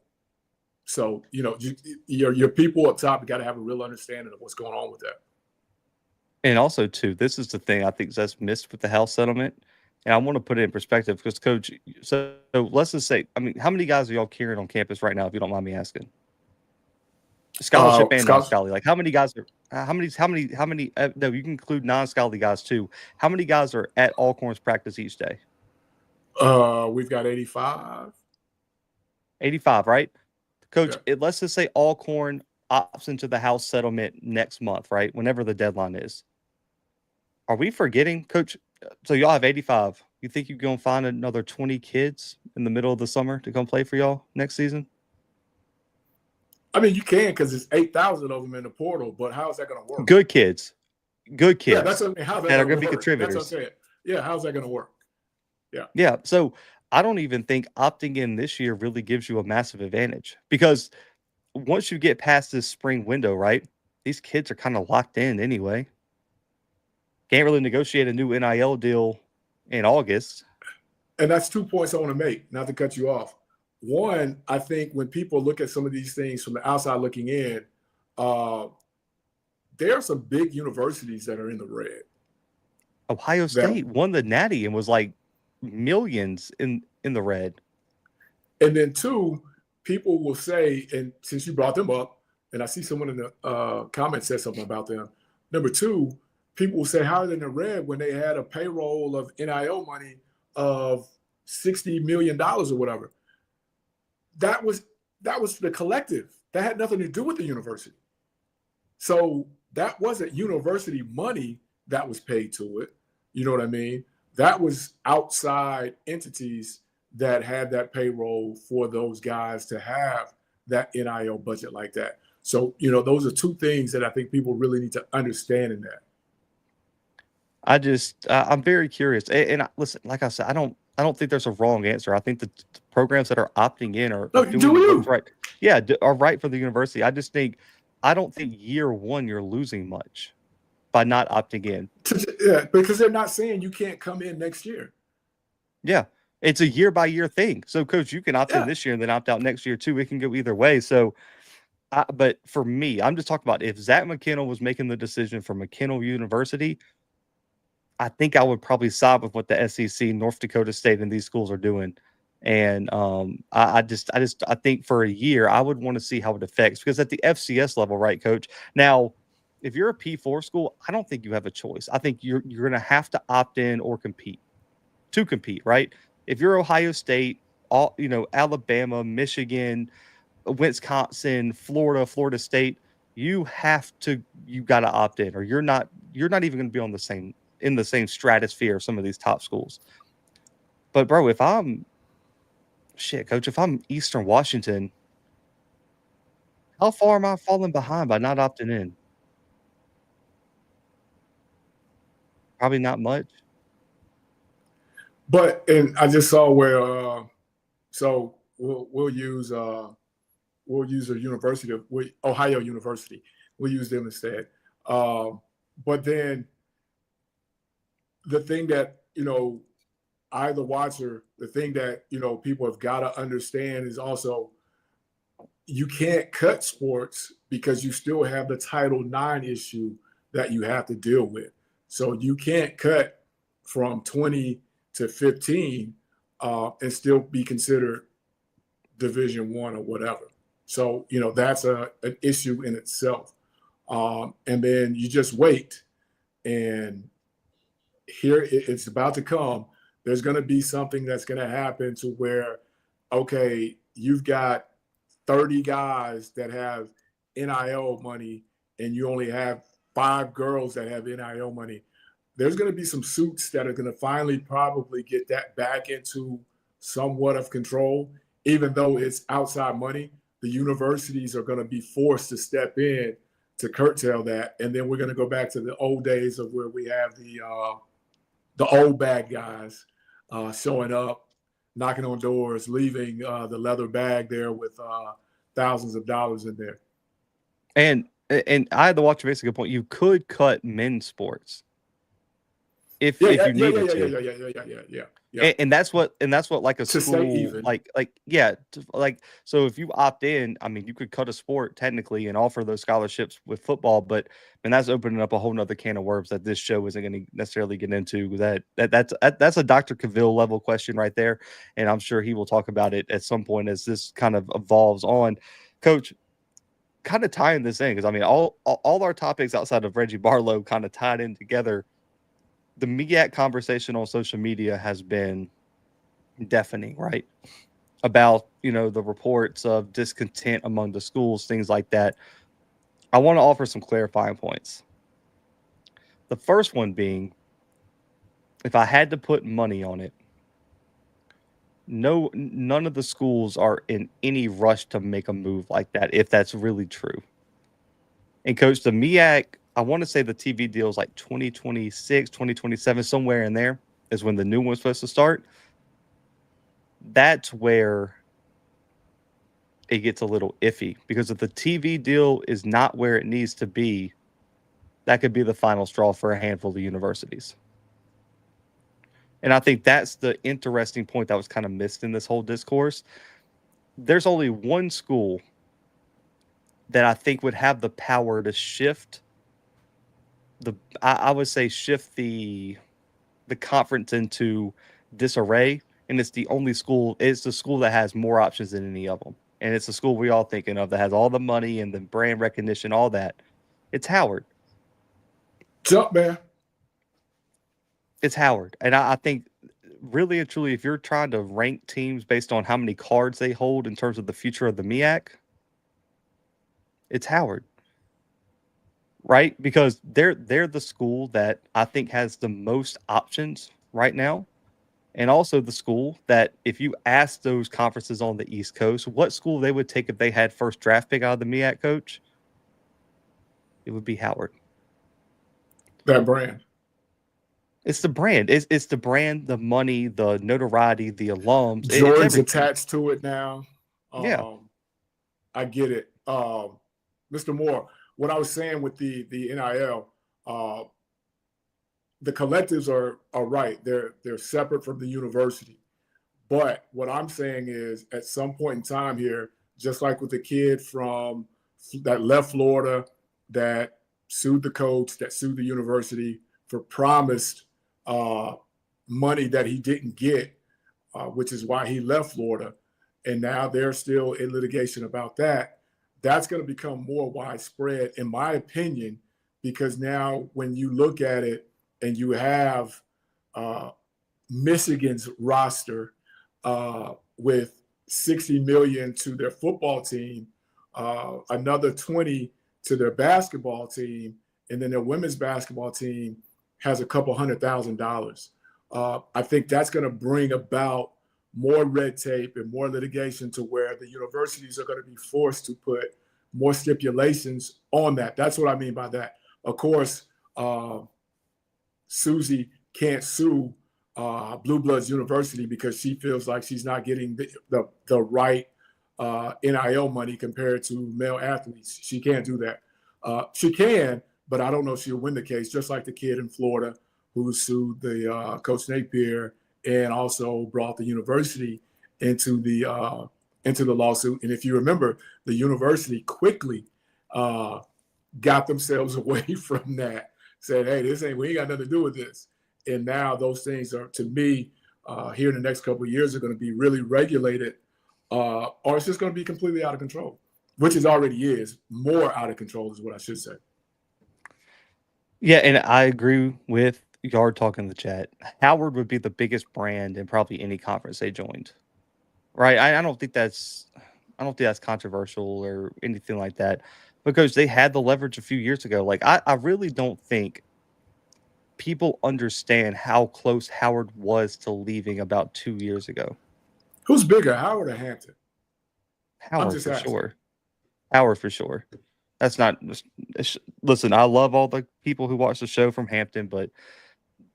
B: So, your people up top got to have a real understanding of what's going on with that.
A: And also, too, this is the thing I think that's missed with the house settlement. And I want to put it in perspective because, Coach, so let's just say, how many guys are y'all carrying on campus right now, if you don't mind me asking? Scholarship and non-scholarly. Like, how many guys are? How many? No, you can include non-scholarly guys too. How many guys are at Alcorn's practice each day?
B: We've got 85.
A: 85, right? Coach, let's just say Alcorn opts into the house settlement next month, right? Whenever the deadline is. Are we forgetting, Coach? So y'all have 85. You think you're going to find another 20 kids in the middle of the summer to come play for y'all next season?
B: I mean, you can because it's 8,000 of them in the portal, but how is that going to work?
A: Good kids. Yeah,
B: that's how that
A: are going to be contributors.
B: That's what I'm saying. Yeah, how's that going to work?
A: Yeah. So I don't even think opting in this year really gives you a massive advantage because once you get past this spring window, right, these kids are kind of locked in anyway. Can't really negotiate a new NIL deal in August.
B: And that's 2 points I want to make, not to cut you off. One, I think when people look at some of these things from the outside looking in, there are some big universities that are in the red.
A: Ohio State won the Natty and was like millions in the red.
B: And then two, people will say, and since you brought them up, and I see someone in the comments said something about them. Number two, people will say, how are they in the red when they had a payroll of NIL money of $60 million or whatever? That was the collective. That had nothing to do with the university. So that wasn't university money that was paid to it. You know what I mean? That was outside entities that had that payroll for those guys to have that NIL budget like that. So, those are two things that I think people really need to understand in that.
A: I'm very curious. Listen, like I said, I don't think there's a wrong answer. I think the programs that are opting in are doing what's right. Yeah, are right for the university. I don't think year one you're losing much by not opting in.
B: Yeah, because they're not saying you can't come in next year.
A: Yeah, it's a year by year thing. So, Coach, you can opt in this year and then opt out next year too. It can go either way. So, but for me, I'm just talking about if Zach McKinnell was making the decision for McKinnell University, I think I would probably side with what the SEC, North Dakota State, and these schools are doing. And I think for a year, I would want to see how it affects, because at the FCS level, right, Coach? Now, if you're a P4 school, I don't think you have a choice. I think you're going to have to opt in or compete, right? If you're Ohio State, Alabama, Michigan, Wisconsin, Florida State, you got to opt in, or you're not even going to be in the same stratosphere of some of these top schools. But bro, if I'm Eastern Washington, how far am I falling behind by not opting in? Probably not much.
B: And I just saw where, so we'll use a university of Ohio University. We'll use them instead. But then the thing that, I, the watcher, the thing that, people have got to understand is also you can't cut sports because you still have the Title IX issue that you have to deal with. So you can't cut from 20 to 15 and still be considered Division I or whatever. So, that's an issue in itself. And then you just wait, and here it's about to come. There's going to be something that's going to happen to where, okay, you've got 30 guys that have NIL money and you only have 5 girls that have NIL money. There's going to be some suits that are going to finally probably get that back into somewhat of control. Even though it's outside money, the universities are going to be forced to step in to curtail that. And then we're going to go back to the old days of where we have the old bad guys showing up, knocking on doors, leaving the leather bag there with thousands of dollars in there.
A: And I had to watch a basic point. You could cut men's sports if you needed to.
B: Yeah.
A: And that's what like a school so if you opt in, I mean, you could cut a sport technically and offer those scholarships with football, but that's opening up a whole nother can of worms that this show isn't going to necessarily get into. That's a Dr. Cavill level question right there, and I'm sure he will talk about it at some point as this kind of evolves on. Coach, kind of tying this in, because I mean all our topics outside of Reggie Barlow kind of tied in together. The MEAC conversation on social media has been deafening, right? About, the reports of discontent among the schools, things like that. I want to offer some clarifying points. The first one being, if I had to put money on it, none of the schools are in any rush to make a move like that, if that's really true. And Coach, the MEAC, I want to say the TV deal is like 2026, 2027, somewhere in there is when the new one's supposed to start. That's where it gets a little iffy, because if the TV deal is not where it needs to be, that could be the final straw for a handful of universities. And I think that's the interesting point that was kind of missed in this whole discourse. There's only one school that I think would have the power to shift I would say shift the conference into disarray, and it's the only school. It's the school that has more options than any of them, and it's the school we all thinking of that has all the money and the brand recognition, all that. It's Howard.
B: Jump, man.
A: It's Howard, and I think really and truly, if you're trying to rank teams based on how many cards they hold in terms of the future of the MEAC, it's Howard. right? Because they're the school that I think has the most options right now. And also the school that if you ask those conferences on the East Coast what school they would take if they had first draft pick out of the MEAC, coach, it would be Howard.
B: That brand.
A: It's the brand. It's the brand, the money, the notoriety, the alums. It's
B: Jordan's
A: everything.
B: attached to it now.
A: Yeah.
B: I get it. Mr. Moore, what I was saying with the NIL, the collectives are right. They're separate from the university. But what I'm saying is at some point in time here, just like with the kid from that left Florida that sued the coach, that sued the university for promised money that he didn't get, which is why he left Florida. And now they're still in litigation about that. That's going to become more widespread, in my opinion, because now when you look at it and you have Michigan's roster with $60 million to their football team, another 20 to their basketball team, and then their women's basketball team has a couple $100,000. I think that's going to bring about more red tape and more litigation to where the universities are going to be forced to put more stipulations on that. That's what I mean by that. Of course, Susie can't sue Bluebloods University because she feels like she's not getting the right NIL money compared to male athletes. She can't do that. She can, but I don't know if she'll win the case, just like the kid in Florida who sued the Coach Napier and also brought the university into the lawsuit. And if you remember, the university quickly got themselves away from that, said, hey, we ain't got nothing to do with this. And now those things are, to me, here in the next couple of years are going to be really regulated, or it's just going to be completely out of control, which it already is. More out of control is what I should say.
A: Yeah, and I agree with Yard Talk in the chat. Howard would be the biggest brand in probably any conference they joined. Right? I don't think that's controversial or anything like that, because they had the leverage a few years ago. Like I really don't think people understand how close Howard was to leaving about 2 years ago.
B: Who's bigger, Howard or Hampton?
A: Howard for sure. Howard for sure. That's not. Listen, I love all the people who watch the show from Hampton, but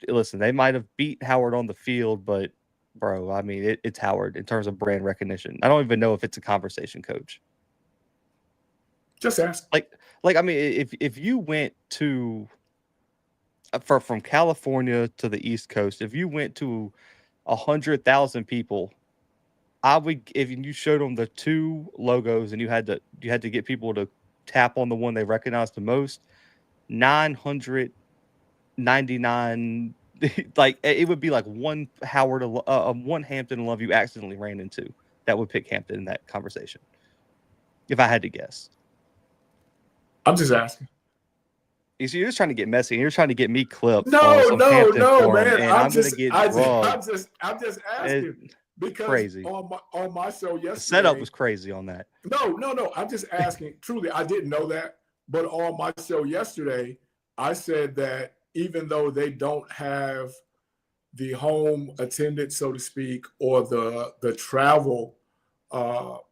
A: listen, they might have beat Howard on the field, but bro, I mean, it's Howard in terms of brand recognition. I don't even know if it's a conversation, coach.
B: Just ask.
A: Like I mean, if you went to from California to the East Coast, if you went to 100,000 people, I would, if you showed them the two logos and you had to get people to tap on the one they recognized the most, 999, like it would be like one Howard, one Hampton love you accidentally ran into that would pick Hampton in that conversation, if I had to guess.
B: I'm just asking.
A: You see, you're just trying to get messy. You're trying to get me clipped.
B: No, man.
A: I'm just
B: asking because
A: crazy.
B: on my show yesterday,
A: the setup was crazy on that.
B: No. I'm just asking. Truly, I didn't know that, but on my show yesterday, I said that even though they don't have the home attendance, so to speak, or the travel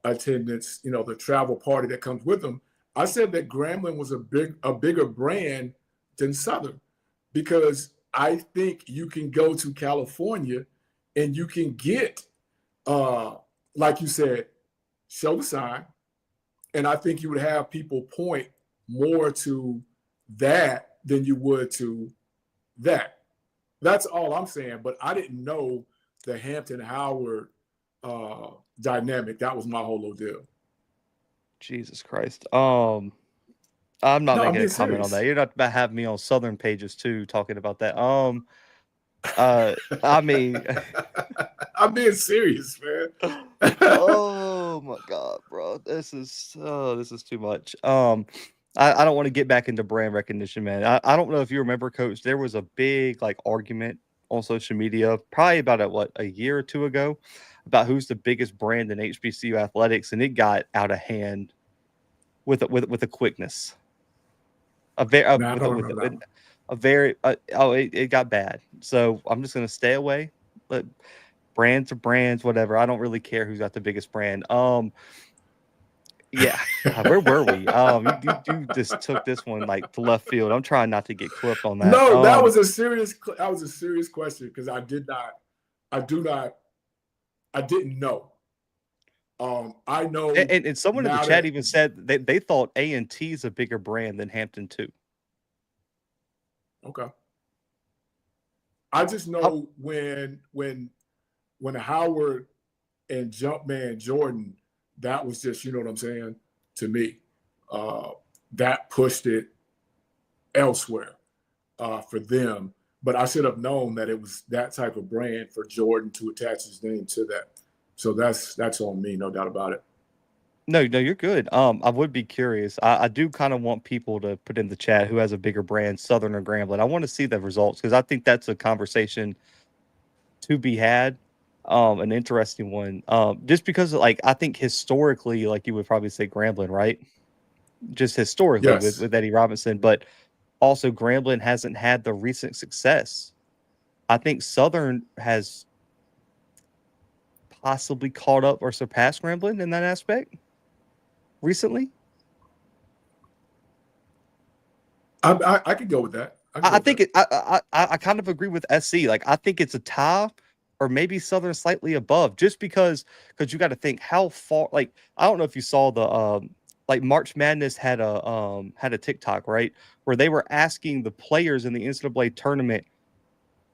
B: attendance, the travel party that comes with them, I said that Grambling was a bigger brand than Southern, because I think you can go to California and you can get, like you said, show the sign. And I think you would have people point more to that than you would to that. That's all I'm saying. But I didn't know the Hampton Howard dynamic. That was my whole little deal.
A: Jesus Christ. I'm not making a comment on that. You're not about to have me on Southern pages too talking about that. I mean,
B: I'm being serious, man.
A: Oh my God, bro. This is too much. I don't want to get back into brand recognition, man. I don't know if you remember, Coach, there was a big argument on social media probably about a year or two ago about who's the biggest brand in HBCU athletics, and it got out of hand with a quickness. A very
B: No, I
A: with
B: don't remember that one.
A: a very it got bad. So I'm just gonna stay away. But brands are brands, whatever. I don't really care who's got the biggest brand. Yeah, God, where were we? You just took this one like to left field. I'm trying not to get clipped on that.
B: No, that was a serious question because I do not, I didn't know. I know
A: and someone in the
B: now
A: chat
B: that
A: even said they thought A&T is a bigger brand than Hampton too.
B: okay. I just know when Howard and Jumpman Jordan, that was just, you know what I'm saying, to me. That pushed it elsewhere for them. But I should have known that it was that type of brand for Jordan to attach his name to that. So that's on me, no doubt about it.
A: No, you're good. I would be curious. I do kind of want people to put in the chat who has a bigger brand, Southern or Grambling. I want to see the results because I think that's a conversation to be had. An interesting one. Just because like I think historically, like you would probably say Grambling, right? Just historically
B: Yes.
A: with Eddie Robinson, but also Grambling hasn't had the recent success. I think Southern has possibly caught up or surpassed Grambling in that aspect recently.
B: I could go with that.
A: I think I kind of agree with SC. Like I think it's a tie or maybe Southern slightly above, just because you got to think how far. Like I don't know if you saw the like March Madness had a TikTok, right, where they were asking the players in the NCAA tournament,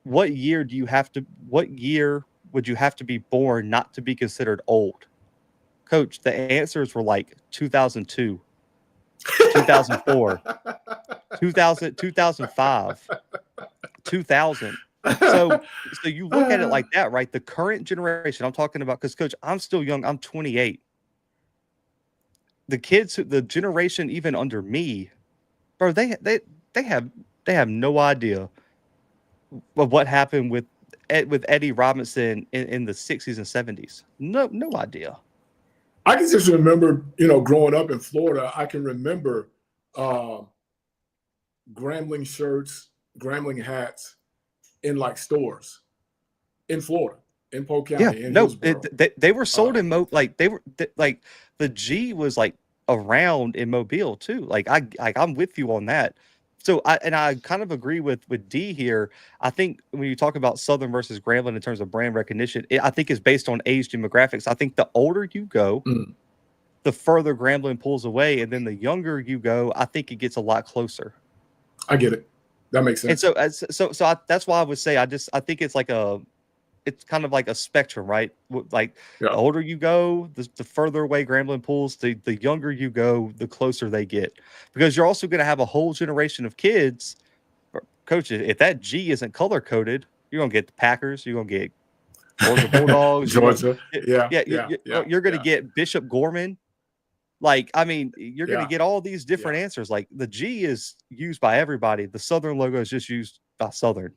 A: what year would you have to be born not to be considered old? Coach, the answers were like 2002, 2004, 2000, 2005, 2000. So you look at it like that, right? The current generation, I'm talking about, because Coach, I'm still young. I'm 28. The kids, the generation even under me, bro, they have no idea of what happened with Eddie Robinson in the 60s and 70s. No idea.
B: I can just remember, growing up in Florida, I can remember Grambling shirts, Grambling hats in like stores in Florida, in Polk County, in Hillsborough.
A: They were sold in like the G was like around in Mobile too. Like I'm with you on that. So I kind of agree with D here. I think when you talk about Southern versus Grambling in terms of brand recognition, I think it's based on age demographics. I think the older you go, the further Grambling pulls away, and then the younger you go, I think it gets a lot closer.
B: I get it. That makes sense.
A: And so that's why I would say I think it's like it's kind of like a spectrum, right? Like the older you go, the further away Grambling pulls. The younger you go, the closer they get, because you're also going to have a whole generation of kids. Coaches, if that G isn't color coded, you're going to get the Packers. You're going to get Georgia Bulldogs.
B: Georgia,
A: you're going to get Bishop Gorman. Like, I mean, you're going to get all these different answers. Like the G is used by everybody. The Southern logo is just used by Southern.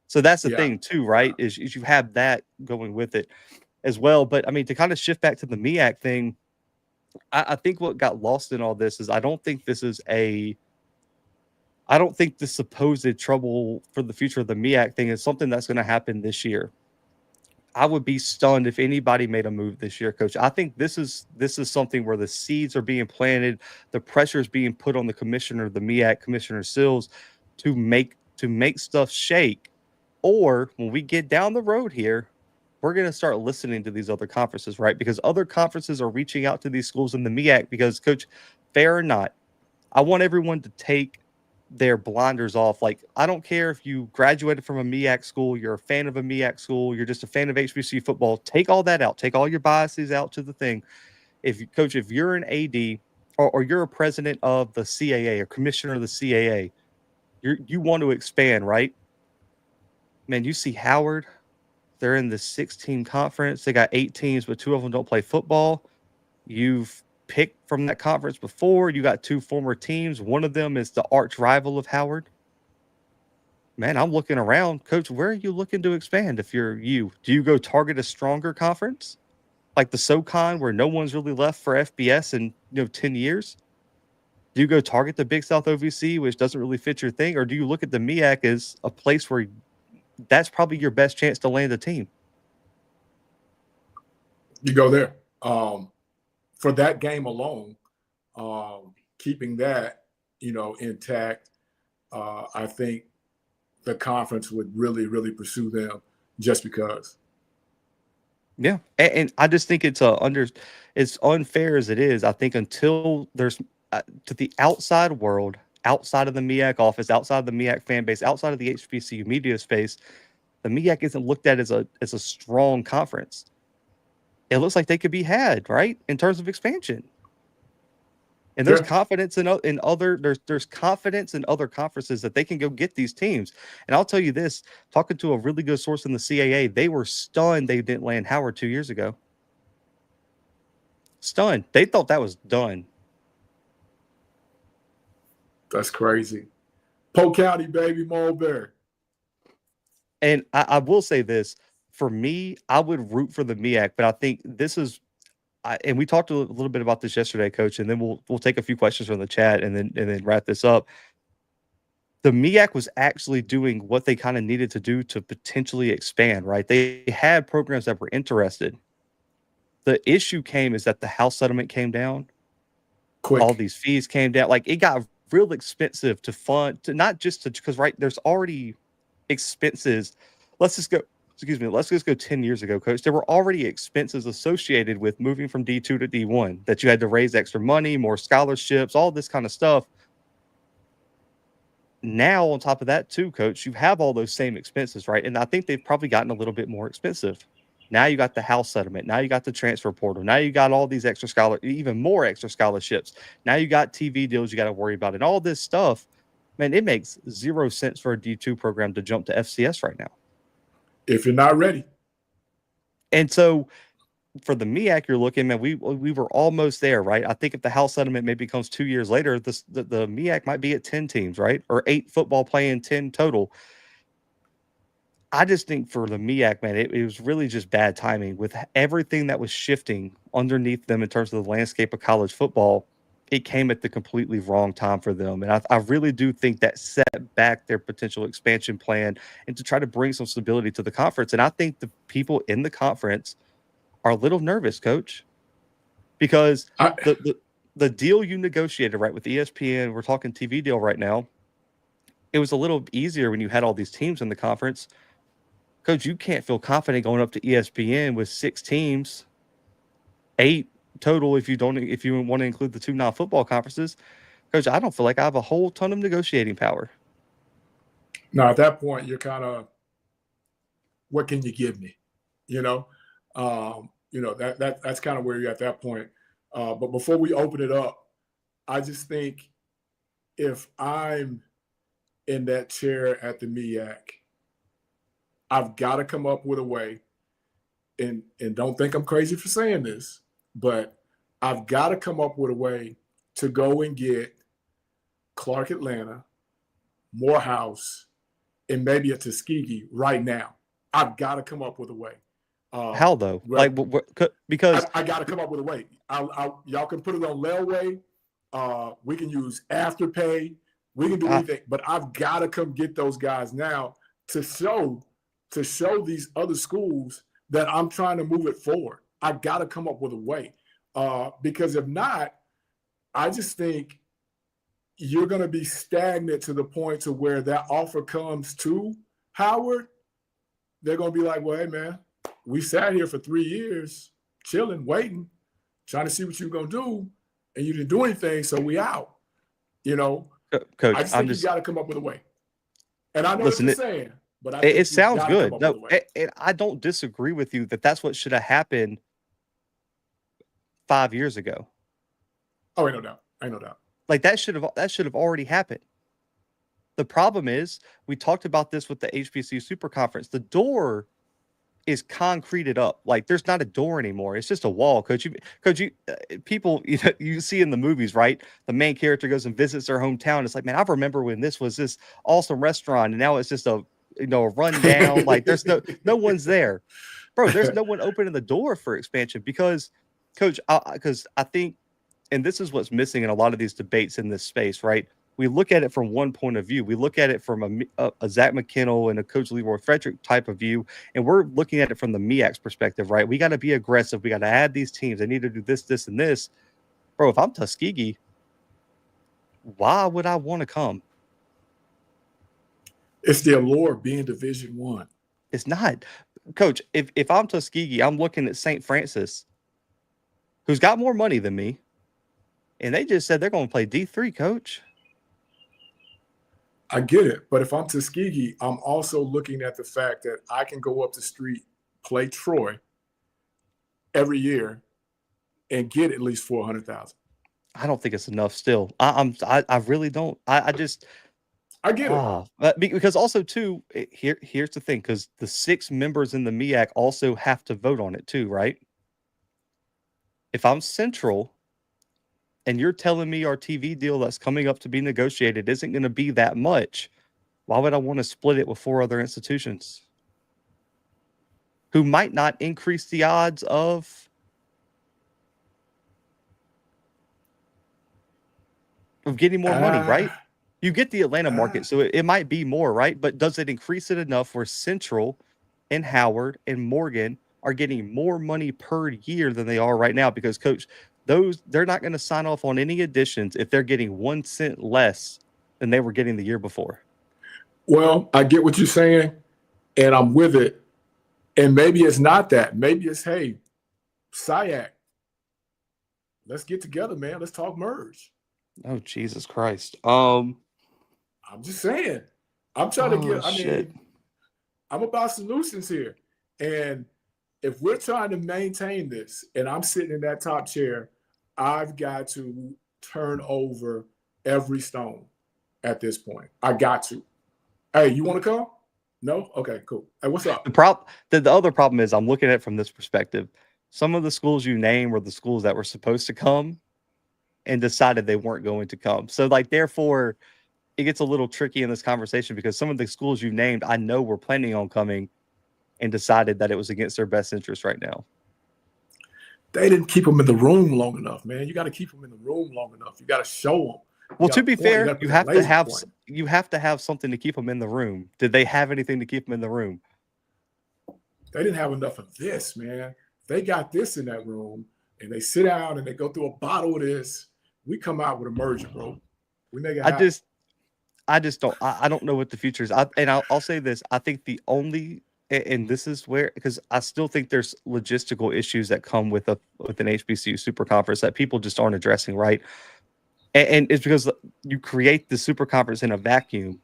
A: So that's the thing too, right? Is you have that going with it as well. But I mean, to kind of shift back to the MEAC thing, I think what got lost in all this is I don't think this supposed trouble for the future of the MEAC thing is something that's going to happen this year. I would be stunned if anybody made a move this year, Coach. I think this is something where the seeds are being planted, the pressure is being put on the commissioner, the MEAC, Commissioner Sills, to make stuff shake. Or when we get down the road here, we're going to start listening to these other conferences, right? Because other conferences are reaching out to these schools in the MEAC because, Coach, fair or not, I want everyone to take their blinders off. Like, I don't care if you graduated from a MEAC school, you're a fan of a MEAC school, you're just a fan of HBCU football. Take all that out. Take all your biases out to the thing. If you're an AD or you're a president of the CAA or commissioner of the CAA, you want to expand, right? Man, you see Howard, they're in the 6-team conference. They got 8 teams, but 2 of them don't play football. You've picked from that conference before. You got 2 former teams. One of them is the arch rival of Howard. Man, I'm looking around. Coach, where are you looking to expand if you're you? Do you go target a stronger conference? Like the SoCon, where no one's really left for FBS in 10 years? Do you go target the Big South OVC, which doesn't really fit your thing, or do you look at the MEAC as a place where that's probably your best chance to land a team?
B: You go there. For that game alone, keeping that, intact, I think the conference would really, really pursue them just because.
A: Yeah, and I just think it's it's unfair as it is. I think until there's to the outside world, outside of the MEAC office, outside of the MEAC fan base, outside of the HBCU media space, the MEAC isn't looked at as a strong conference. It looks like they could be had, right, in terms of expansion. And there's confidence in other there's confidence in other conferences that they can go get these teams. And I'll tell you this, talking to a really good source in the CAA, they were stunned they didn't land Howard 2 years ago. Stunned. They thought that was done.
B: That's crazy. Polk County, baby, Mulberry.
A: And I will say this, for me, I would root for the MEAC, but I think this is and we talked a little bit about this yesterday, Coach, and then we'll take a few questions from the chat and then wrap this up. The MEAC was actually doing what they kind of needed to do to potentially expand, right? They had programs that were interested. The issue came is that the house settlement came down.
B: Quick.
A: All these fees came down. Like, it got real expensive to fund, to not just to, because, right, there's already expenses. Let's just go 10 years ago, Coach. There were already expenses associated with moving from D2 to D1, that you had to raise extra money, more scholarships, all this kind of stuff. Now, on top of that, too, Coach, you have all those same expenses, right? And I think they've probably gotten a little bit more expensive. Now you got the house settlement. Now you got the transfer portal. Now you got all these even more extra scholarships. Now you got TV deals you got to worry about. And all this stuff, man, it makes 0 sense for a D2 program to jump to FCS right now.
B: If you're not ready.
A: And so for the MEAC, you're looking, man, we were almost there, right? I think if the house settlement maybe comes 2 years later, the MEAC might be at 10 teams, right? Or 8 football playing 10 total. I just think for the MEAC, man, it was really just bad timing with everything that was shifting underneath them in terms of the landscape of college football. It came at the completely wrong time for them. And I really do think that set back their potential expansion plan and to try to bring some stability to the conference. And I think the people in the conference are a little nervous, Coach, because the deal you negotiated, right, with ESPN, we're talking TV deal right now, it was a little easier when you had all these teams in the conference. Coach, you can't feel confident going up to ESPN with 6 teams, 8 total if you want to include the 2 non-football conferences. Coach, I don't feel like I have a whole ton of negotiating power.
B: Now, at that point, you're kind of, what can you give me? That's kind of where you're at that point. But before we open it up, I just think if I'm in that chair at the MEAC, I've got to come up with a way, and don't think I'm crazy for saying this, but I've got to come up with a way to go and get Clark Atlanta, Morehouse, and maybe a Tuskegee right now. I've got to come up with a way.
A: How though?
B: Right?
A: Because
B: I got to come up with a way. Y'all can put it on layaway. We can use Afterpay. We can do anything, but I've got to come get those guys now to show these other schools that I'm trying to move it forward. I got to come up with a way, because if not, I just think you're going to be stagnant to the point to where that offer comes to Howard. They're going to be like, well, hey, man, we sat here for 3 years, chilling, waiting, trying to see what you're going to do, and you didn't do anything, so we out.
A: Coach,
B: I just think you got to come up with a way. And I know what you're saying. But
A: it sounds good. No, I don't disagree with you that that's what should have happened 5 years ago.
B: Oh, ain't no doubt.
A: Like that should have already happened. The problem is, we talked about this with the HBCU Super Conference. The door is concreted up. Like there's not a door anymore. It's just a wall. Coach, people you see in the movies, right? The main character goes and visits their hometown. It's like, man, I remember when this was this awesome restaurant, and now it's just a rundown. Like there's no one's there, bro. There's no one opening the door for expansion because, Coach, because I think, and this is what's missing in a lot of these debates in this space, right? We look at it from one point of view. We look at it from a Zach McKinnell and a Coach Leroy Frederick type of view, and we're looking at it from the MEAC's perspective, right? We got to be aggressive. We got to add these teams. They need to do this, this, and this. Bro, if I'm Tuskegee, why would I want to come?
B: It's the allure of being Division I.
A: It's not. Coach, if I'm Tuskegee, I'm looking at St. Francis, who's got more money than me, and they just said they're going to play D3, Coach.
B: I get it. But if I'm Tuskegee, I'm also looking at the fact that I can go up the street, play Troy every year, and get at least 400,000.
A: I don't think it's enough still. I really don't. I
B: get
A: it. Because also, too, here's the thing, because the 6 members in the MEAC also have to vote on it, too, right? If I'm Central and you're telling me our TV deal that's coming up to be negotiated isn't going to be that much, why would I want to split it with 4 other institutions who might not increase the odds of getting more money, right? You get the Atlanta market, so it might be more, right? But does it increase it enough where Central and Howard and Morgan are getting more money per year than they are right now? Because, Coach, they're not going to sign off on any additions if they're getting 1 cent less than they were getting the year before.
B: Well, I get what you're saying, and I'm with it. And maybe it's not that. Maybe it's, hey, SIAC, let's get together, man. Let's talk merge.
A: Oh, Jesus Christ.
B: I'm just saying. I'm trying to get, I'm about solutions here. And if we're trying to maintain this and I'm sitting in that top chair, I've got to turn over every stone at this point. I got to. Hey, you want to come? No? Okay, cool. Hey, what's up?
A: The other problem is I'm looking at it from this perspective. Some of the schools you name were the schools that were supposed to come and decided they weren't going to come. So, therefore, it gets a little tricky in this conversation because some of the schools you named, I know were planning on coming and decided that it was against their best interest right now.
B: They didn't keep them in the room long enough, man. You got to keep them in the room long enough. You got to show them.
A: Well, to be fair, you have to have something to keep them in the room. Did they have anything to keep them in the room?
B: They didn't have enough of this, man. They got this in that room, and they sit down and they go through a bottle of this. We come out with a merger, bro. We make it happen.
A: I just don't. I don't know what the future is. I'll say this. I think the only, and this is where, because I still think there's logistical issues that come with an HBCU super conference that people just aren't addressing, right? And it's because you create the super conference in a vacuum,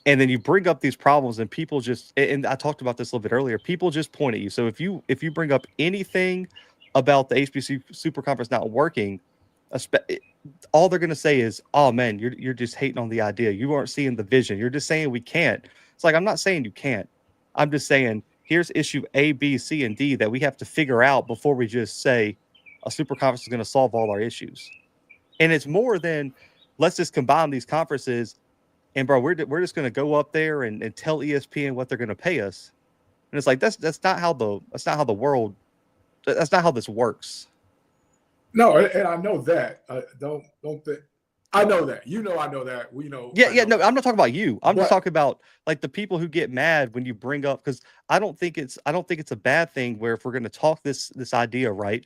A: and then you bring up these problems, and people just, and I talked about this a little bit earlier, people just point at you. So if you bring up anything about the HBCU super conference not working, all they're going to say is, oh man, you're just hating on the idea. You aren't seeing the vision. You're just saying we can't. It's like, I'm not saying you can't. I'm just saying here's issue A, B, C, and D that we have to figure out before we just say a super conference is going to solve all our issues. And it's more than let's just combine these conferences and bro, we're just going to go up there and tell ESPN what they're going to pay us. And it's like, that's not how that's not how this works.
B: No, and I know that. Don't think. I know that. I know that. We know.
A: Yeah. No, I'm not talking about you. I'm just talking about like the people who get mad when you bring up, because I don't think it's a bad thing where if we're going to talk this idea, right,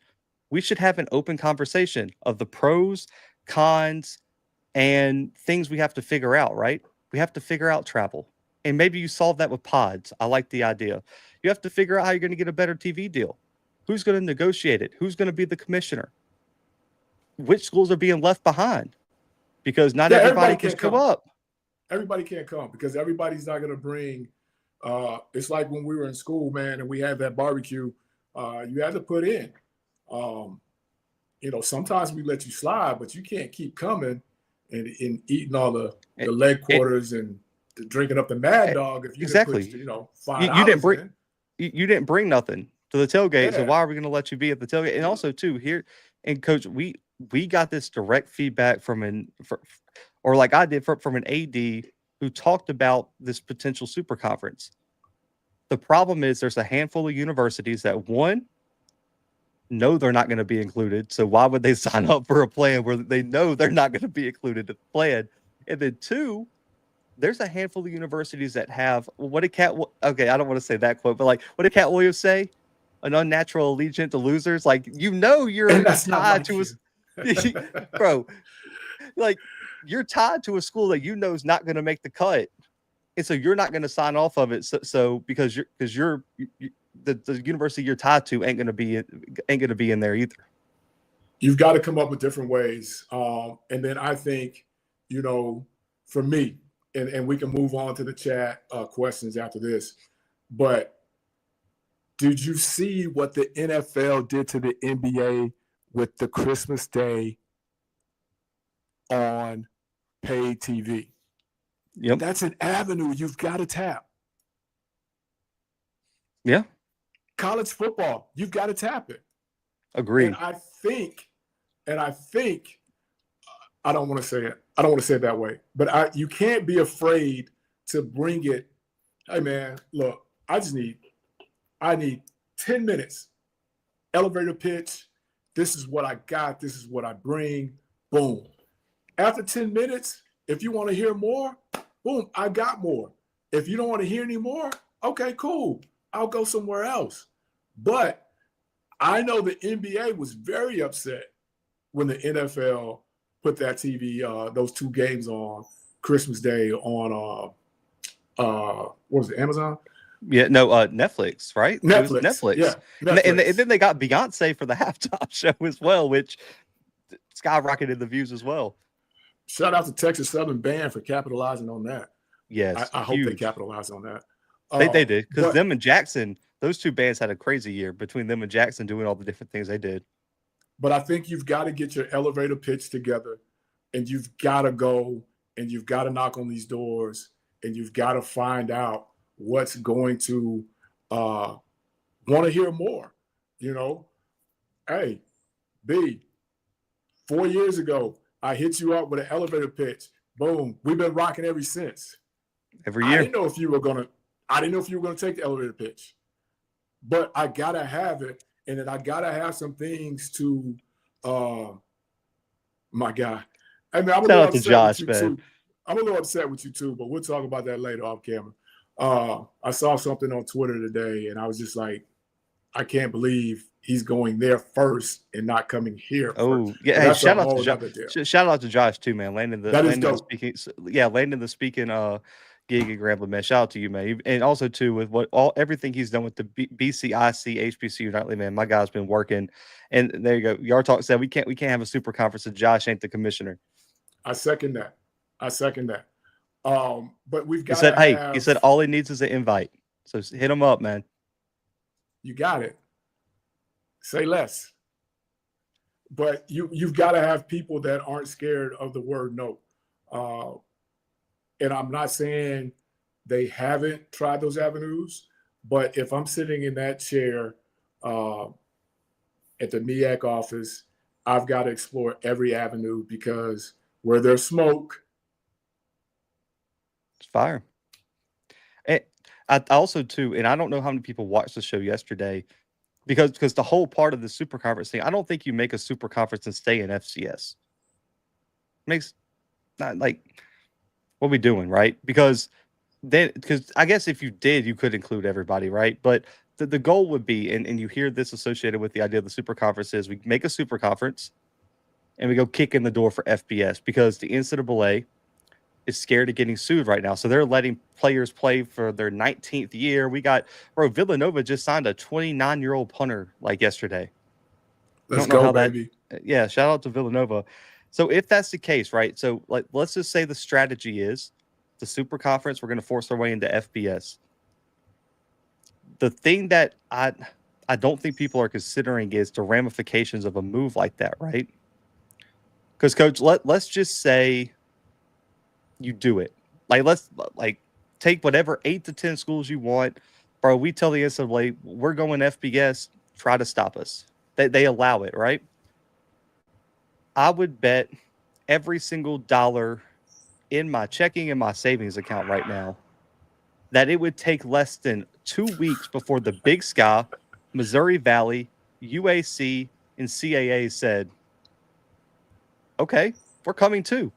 A: we should have an open conversation of the pros, cons, and things we have to figure out. Right? We have to figure out travel, and maybe you solve that with pods. I like the idea. You have to figure out how you're going to get a better TV deal. Who's going to negotiate it? Who's going to be the commissioner? Which schools are being left behind? Because not everybody can come up.
B: Everybody can't come because everybody's not going to bring. It's like when we were in school, man, and we had that barbecue. You had to put in. Sometimes we let you slide, but you can't keep coming and eating all the leg quarters and drinking up the Mad Dog. If you
A: exactly,
B: put,
A: you didn't bring nothing to the tailgate. Yeah. So why are we going to let you be at the tailgate? And also too here, and Coach, we got this direct feedback from an AD who talked about this potential super conference. The problem is there's a handful of universities that, one, know they're not going to be included. So why would they sign up for a plan where they know they're not going to be included in the plan? And then two, there's a handful of universities that have what did okay, I don't want to say that quote, but like what did Cat Williams say? An unnatural allegiance to losers. Like you're
B: And that's not
A: tied
B: like
A: to
B: you.
A: a bro, like you're tied to a school that you know is not going to make the cut, and so you're not going to sign off of it. So because the university you're tied to ain't going to be in there either.
B: You've got to come up with different ways, and then I think, for me, and we can move on to the chat questions after this, but did you see what the NFL did to the NBA with the Christmas Day on paid TV?
A: Yep.
B: That's an avenue you've got to tap.
A: Yeah.
B: College football, you've got to tap it.
A: Agreed.
B: And I think, I don't want to say it. I don't want to say it that way, but you can't be afraid to bring it. Hey man, look, I need 10 minutes. Elevator pitch. This is what I got. This is what I bring. Boom. After 10 minutes, if you want to hear more, boom, I got more. If you don't want to hear any more, okay, cool. I'll go somewhere else. But I know the NBA was very upset when the NFL put that those two games on Christmas Day on what was it, Amazon?
A: Yeah, no, Netflix, right?
B: Netflix. Yeah.
A: Netflix. And then they got Beyonce for the halftime show as well, which skyrocketed the views as well.
B: Shout out to Texas Southern Band for capitalizing on that.
A: Yes,
B: I hope they capitalize on that.
A: They did, because them and Jackson, those two bands had a crazy year between them and Jackson doing all the different things they did.
B: But I think you've got to get your elevator pitch together, and you've got to go and you've got to knock on these doors, and you've got to find out what's going to want to hear more. Hey, B, 4 years ago, I hit you up with an elevator pitch. Boom, we've been rocking ever since.
A: Every year.
B: I didn't know if you were gonna take the elevator pitch, but I gotta have it, and then I gotta have some things to, my guy. I mean, I'm a little upset Josh, with you too. I'm a little upset with you too, but we'll talk about that later off camera. I saw something on Twitter today, and I was just like, I can't believe he's going there first and not coming here.
A: Oh,
B: first.
A: yeah. Hey, shout out to Josh too, man. Landing the speaking gig at Grambling, man. Shout out to you, man. And also too with everything he's done with the BCIC HBCU Nightly, man. My guy's been working. And there you go. Yartalk said we can't have a super conference if Josh ain't the commissioner.
B: I second that. But we've got.
A: He said all he needs is an invite. So hit him up, man.
B: You got it. Say less. But you've got to have people that aren't scared of the word no. And I'm not saying they haven't tried those avenues, but if I'm sitting in that chair at the MEAC office, I've got to explore every avenue, because where there's smoke,
A: it's fire. And I also too, and I don't know how many people watched the show yesterday, because the whole part of the super conference thing, I don't think you make a super conference and stay in FCS. Makes not like what are we doing, right? Because I guess if you did, you could include everybody, right? But the goal would be, and you hear this associated with the idea of the super conference, is we make a super conference and we go kick in the door for FBS, because the NCAA is scared of getting sued right now. So they're letting players play for their 19th year. We got, Villanova just signed a 29-year-old punter like yesterday.
B: Let's go, baby.
A: Yeah, shout out to Villanova. So if that's the case, right? So let's just say the strategy is the super conference, we're going to force our way into FBS. The thing that I don't think people are considering is the ramifications of a move like that, right? Because Coach, let's just say you do it. Let's take whatever 8 to 10 schools you want, bro. We tell the NCAA we're going FBS. Try to stop us. They allow it, right? I would bet every single dollar in my checking and my savings account right now that it would take less than 2 weeks before the Big Sky, Missouri Valley, UAC and CAA said, okay, we're coming too.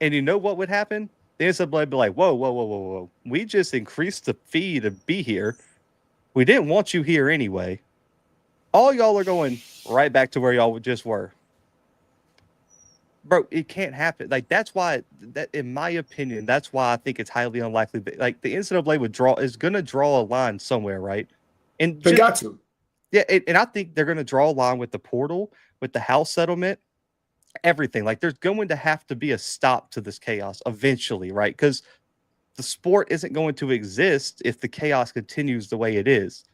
A: And you know what would happen? The NCAA would be like, whoa. We just increased the fee to be here. We didn't want you here anyway. All y'all are going right back to where y'all just were. Bro, it can't happen. Like, that's why, that in my opinion, that's why I think it's highly unlikely that, like, the NCAA is going to draw a line somewhere, right? And
B: they got to.
A: Yeah, and I think they're going to draw a line with the portal, with the house settlement, everything. Like, there's going to have to be a stop to this chaos eventually, right? Because the sport isn't going to exist if the chaos continues the way it is.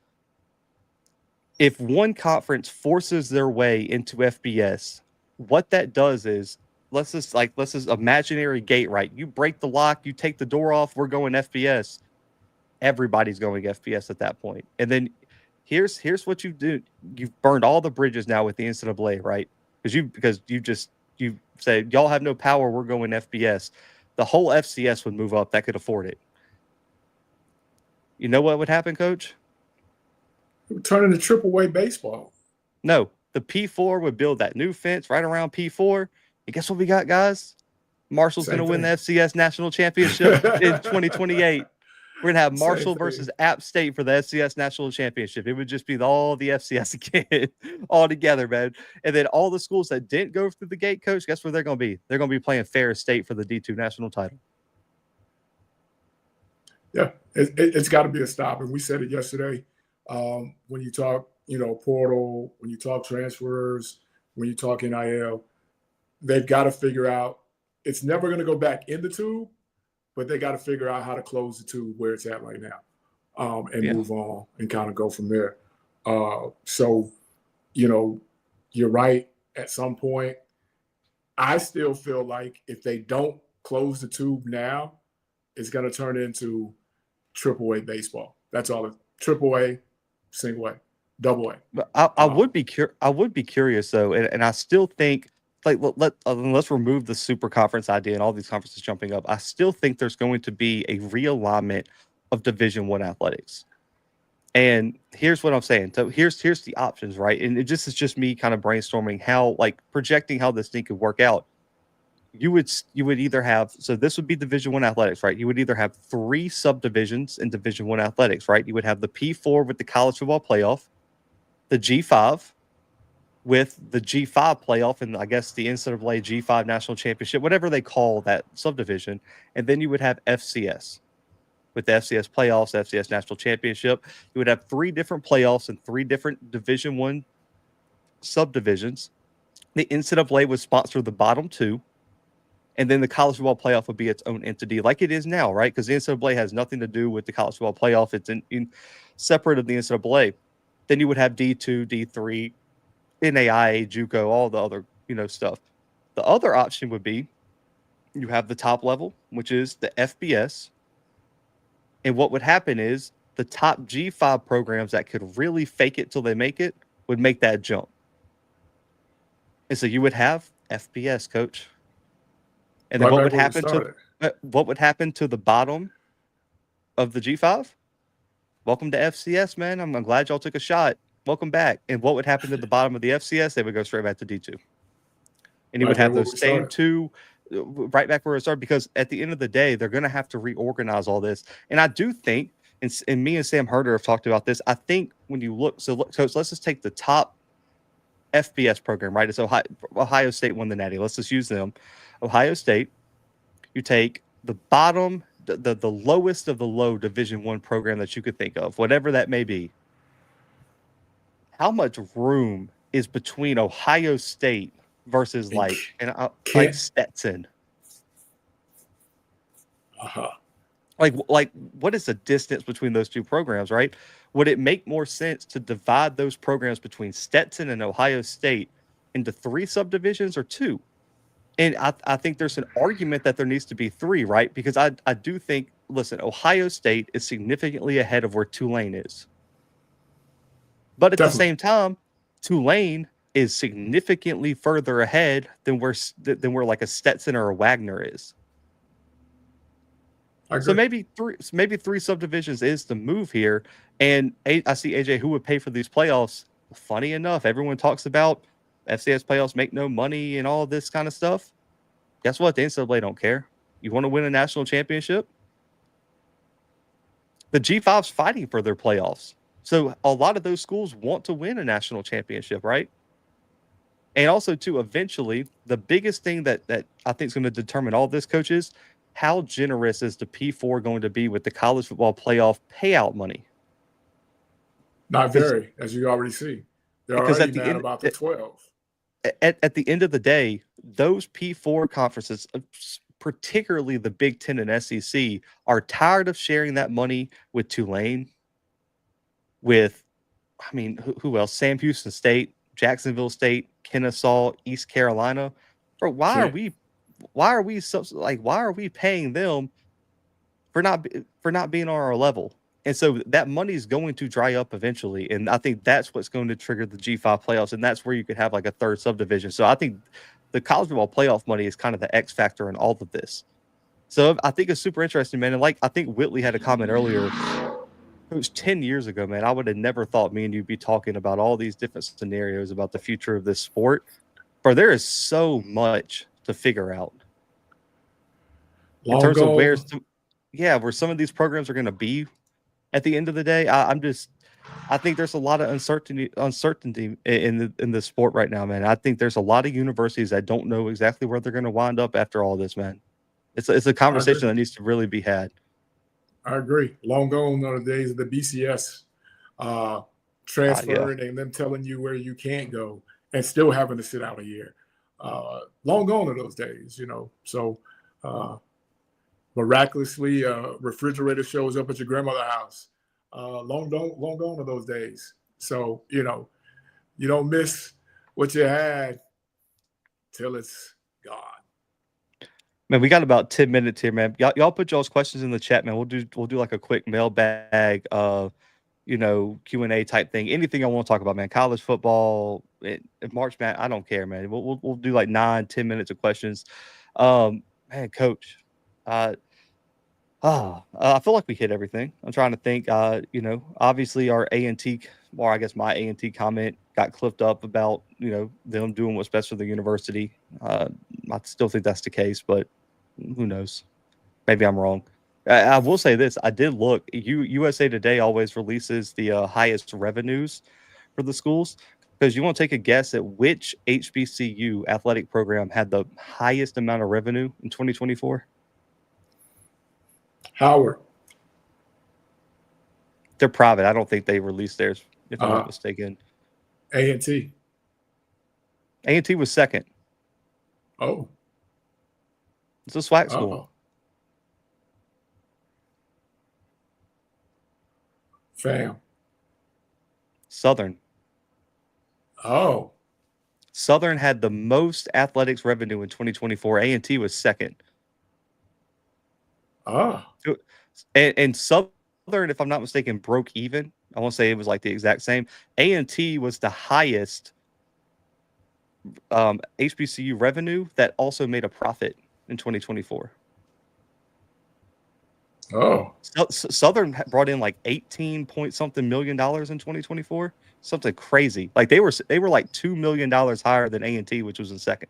A: If one conference forces their way into FBS, what that does is, let's just imaginary gate, right? You break the lock, you take the door off, we're going FBS. Everybody's going FBS at that point. And then here's what you do. You've burned all the bridges now with the NCAA, right? Because you said y'all have no power, we're going FBS. The whole FCS would move up that could afford it. You know what would happen, Coach?
B: It would turn into AAA baseball.
A: No, the P4 would build that new fence right around P4. And guess what we got, guys? Marshall's going to win the FCS National Championship in 2028. We're going to have Marshall versus App State for the FCS National Championship. It would just be all the FCS again, all together, man. And then all the schools that didn't go through the gate, Coach, guess where they're going to be? They're going to be playing Ferris State for the D2 national title.
B: Yeah, it's got to be a stop. And we said it yesterday. When you talk, portal, when you talk transfers, when you talk NIL, they've got to figure out, it's never going to go back in the tube, but they got to figure out how to close the tube where it's at right now, and move on and kind of go from there. So, you're right. At some point, I still feel like if they don't close the tube now, it's going to turn into AAA baseball. That's all. AAA, single A, double A.
A: But I would be curious though, and I still think, like, let's remove the super conference idea and all these conferences jumping up. I still think there's going to be a realignment of Division I athletics. And here's what I'm saying. So here's the options, right? And this is just me kind of brainstorming how, like, projecting how this thing could work out. You would either have, so this would be Division I athletics, right? You would either have 3 subdivisions in Division I athletics, right? You would have the P4 with the college football playoff, the G5 with the G5 playoff, and I guess the NCAA G5 national championship, whatever they call that subdivision. And then you would have FCS with the FCS playoffs, FCS national championship. You would have 3 different playoffs and 3 different Division I subdivisions. The NCAA would sponsor the bottom 2. And then the college football playoff would be its own entity, like it is now, right? Because the NCAA has nothing to do with the college football playoff. It's in separate of the NCAA. Then you would have D2, D3, NAIA, JUCO, all the other stuff. The other option would be you have the top level, which is the FBS. And what would happen is the top G5 programs that could really fake it till they make it would make that jump. And so you would have FBS, Coach. And then what would happen to the bottom of the G5? Welcome to FCS, man. I'm glad y'all took a shot. Welcome back. And what would happen to the bottom of the FCS? They would go straight back to D2. And you would have those same 2 right back where it started, because at the end of the day, they're going to have to reorganize all this. And I do think, and me and Sam Herder have talked about this, I think when you look, so let's just take the top FBS program, right? It's Ohio State won the Natty. Let's just use them. Ohio State, you take the bottom, the lowest of the low Division I program that you could think of, whatever that may be. How much room is between Ohio State versus like Stetson? Like what is the distance between those 2 programs, right? Would it make more sense to divide those programs between Stetson and Ohio State into 3 subdivisions or 2? And I think there's an argument that there needs to be 3, right? Because I do think, listen, Ohio State is significantly ahead of where Tulane is. But at the same time, Tulane is significantly further ahead than where like a Stetson or a Wagner is. So maybe 3 subdivisions is the move here. And I see AJ, who would pay for these playoffs? Funny enough, everyone talks about FCS playoffs make no money and all this kind of stuff. Guess what? The NCAA don't care. You want to win a national championship? The G5's fighting for their playoffs. So a lot of those schools want to win a national championship, right? And also, too, eventually, the biggest thing that I think is going to determine all this, coaches, how generous is the P4 going to be with the college football playoff payout money?
B: Not very, as you already see. They're
A: Because
B: already mad about the 12.
A: At the end of the day, those P4 conferences, particularly the Big Ten and SEC, are tired of sharing that money with Tulane, with, I mean, who else? Sam Houston State, Jacksonville State, Kennesaw, East Carolina. Bro, why are we paying them for not being on our level? And so that money is going to dry up eventually. And I think that's what's going to trigger the G5 playoffs. And that's where you could have like a third subdivision. So I think the college football playoff money is kind of the X factor in all of this. So I think it's super interesting, man. And like, I think Whitley had a comment earlier. It was 10 years ago, man. I would have never thought me and you'd be talking about all these different scenarios about the future of this sport. For there is so much to figure out in terms of where some of these programs are going to be at the end of the day. I think there's a lot of uncertainty in the sport right now, man. I think there's a lot of universities that don't know exactly where they're going to wind up after all this, man. It's a conversation that needs to really be had.
B: I agree. Long gone are the days of the BCS transferring and them telling you where you can't go and still having to sit out a year. Long gone are those days, you know. So miraculously, refrigerator shows up at your grandmother's house. Long gone are those days. So, you know, you don't miss what you had till it's gone.
A: Man, we got about 10 minutes here, man. Y'all put y'all's questions in the chat, man. We'll do like a quick mailbag, Q&A type thing. Anything I want to talk about, man. College football, March, man. I don't care, man. We'll do like 9-10 minutes of questions. Man, Coach, I feel like we hit everything. I'm trying to think. Obviously our A&T, or I guess my A&T comment got clipped up about them doing what's best for the university. I still think that's the case, but who knows? Maybe I'm wrong. I will say this: I did look. USA Today always releases the highest revenues for the schools. Because you want to take a guess at which HBCU athletic program had the highest amount of revenue in 2024?
B: Howard.
A: They're private. I don't think they released theirs, if I'm not mistaken.
B: A&T.
A: A&T was second.
B: Oh.
A: It's a SWAC school.
B: Fam.
A: Southern.
B: Oh.
A: Southern had the most athletics revenue in 2024. A&T was second. And Southern, if I'm not mistaken, broke even. I won't say it was like the exact same. A&T was the highest HBCU revenue that also made a profit in 2024.
B: Oh.
A: Southern brought in like 18 point something million dollars in 2024. Something crazy. Like they were like $2 million higher than A&T, which was in second.